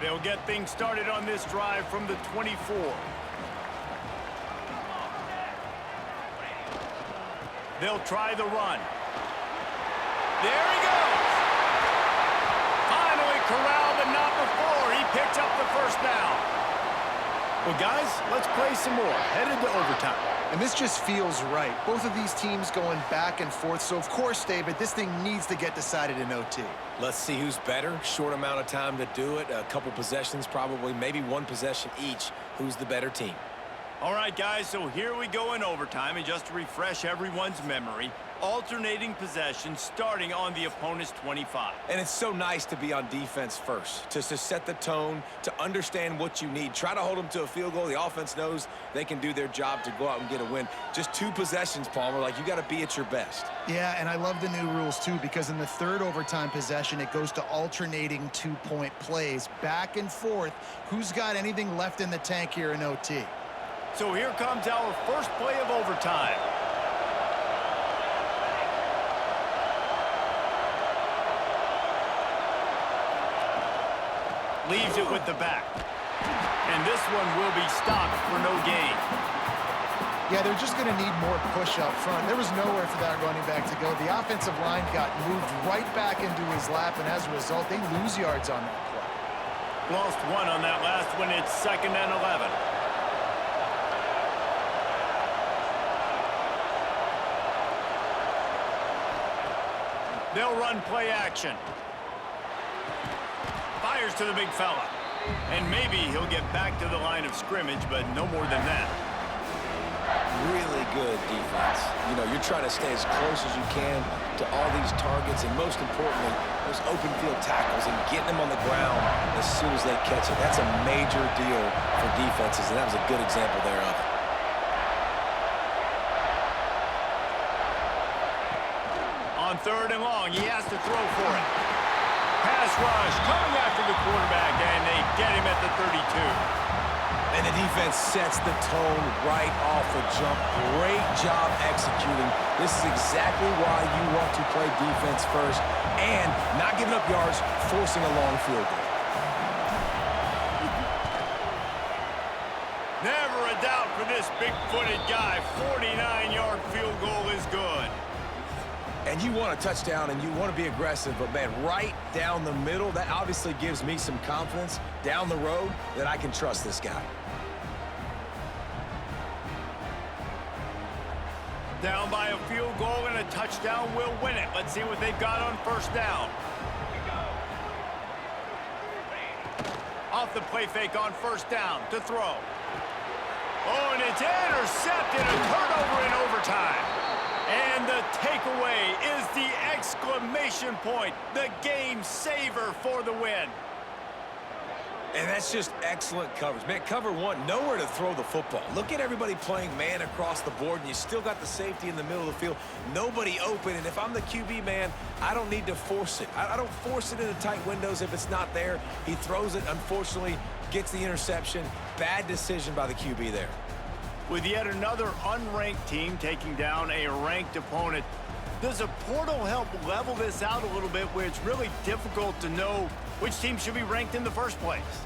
They'll get things started on this drive from the 24. They'll try the run. There he goes. Finally corralled, but not before. He picks up the first down. Well, guys, let's play some more. Headed to overtime. And this just feels right. Both of these teams going back and forth. So, of course, David, this thing needs to get decided in OT. Let's see who's better. Short amount of time to do it. A couple possessions, probably, maybe 1 possession each. Who's the better team? All right, guys, so here we go in overtime. And just to refresh everyone's memory, alternating possession starting on the opponent's 25. And it's so nice to be on defense first, to set the tone, to understand what you need. Try to hold them to a field goal. The offense knows they can do their job to go out and get a win. Just 2 possessions, Palmer. Like, you got to be at your best. Yeah, and I love the new rules, too, because in the 3rd overtime possession, it goes to alternating 2-point plays. Back and forth. Who's got anything left in the tank here in OT? So here comes our first play of overtime. Leaves it with the back. And this one will be stopped for no gain. Yeah, they're just going to need more push up front. There was nowhere for that running back to go. The offensive line got moved right back into his lap, and as a result, they lose yards on that play. Lost 1 on that last one. It's 2nd and 11. They'll run play action. Fires to the big fella. And maybe he'll get back to the line of scrimmage, but no more than that. Really good defense. You know, you're trying to stay as close as you can to all these targets, and most importantly, those open field tackles and getting them on the ground as soon as they catch it. That's a major deal for defenses, and that was a good example there of it. On 3rd and long, he has to throw for it. Pass rush coming after the quarterback, and they get him at the 32. And the defense sets the tone right off the jump. Great job executing. This is exactly why you want to play defense first and not giving up yards, forcing a long field goal. Never a doubt for this big-footed guy. 49-yard field goal is good. And you want a touchdown and you want to be aggressive, but man, right down the middle, that obviously gives me some confidence down the road that I can trust this guy. Down by a field goal and a touchdown will win it. Let's see what they've got on first down. Off the play fake on first down to throw. Oh, and it's intercepted, a turnover in overtime. And the takeaway is the exclamation point, the game saver for the win. And that's just excellent coverage. Man, cover one, nowhere to throw the football. Look at everybody playing man across the board, and you still got the safety in the middle of the field. Nobody open, and if I'm the QB, man, I don't need to force it. I don't force it into tight windows if it's not there. He throws it, unfortunately, gets the interception. Bad decision by the QB there. With yet another unranked team taking down a ranked opponent, does a portal help level this out a little bit where it's really difficult to know which team should be ranked in the first place?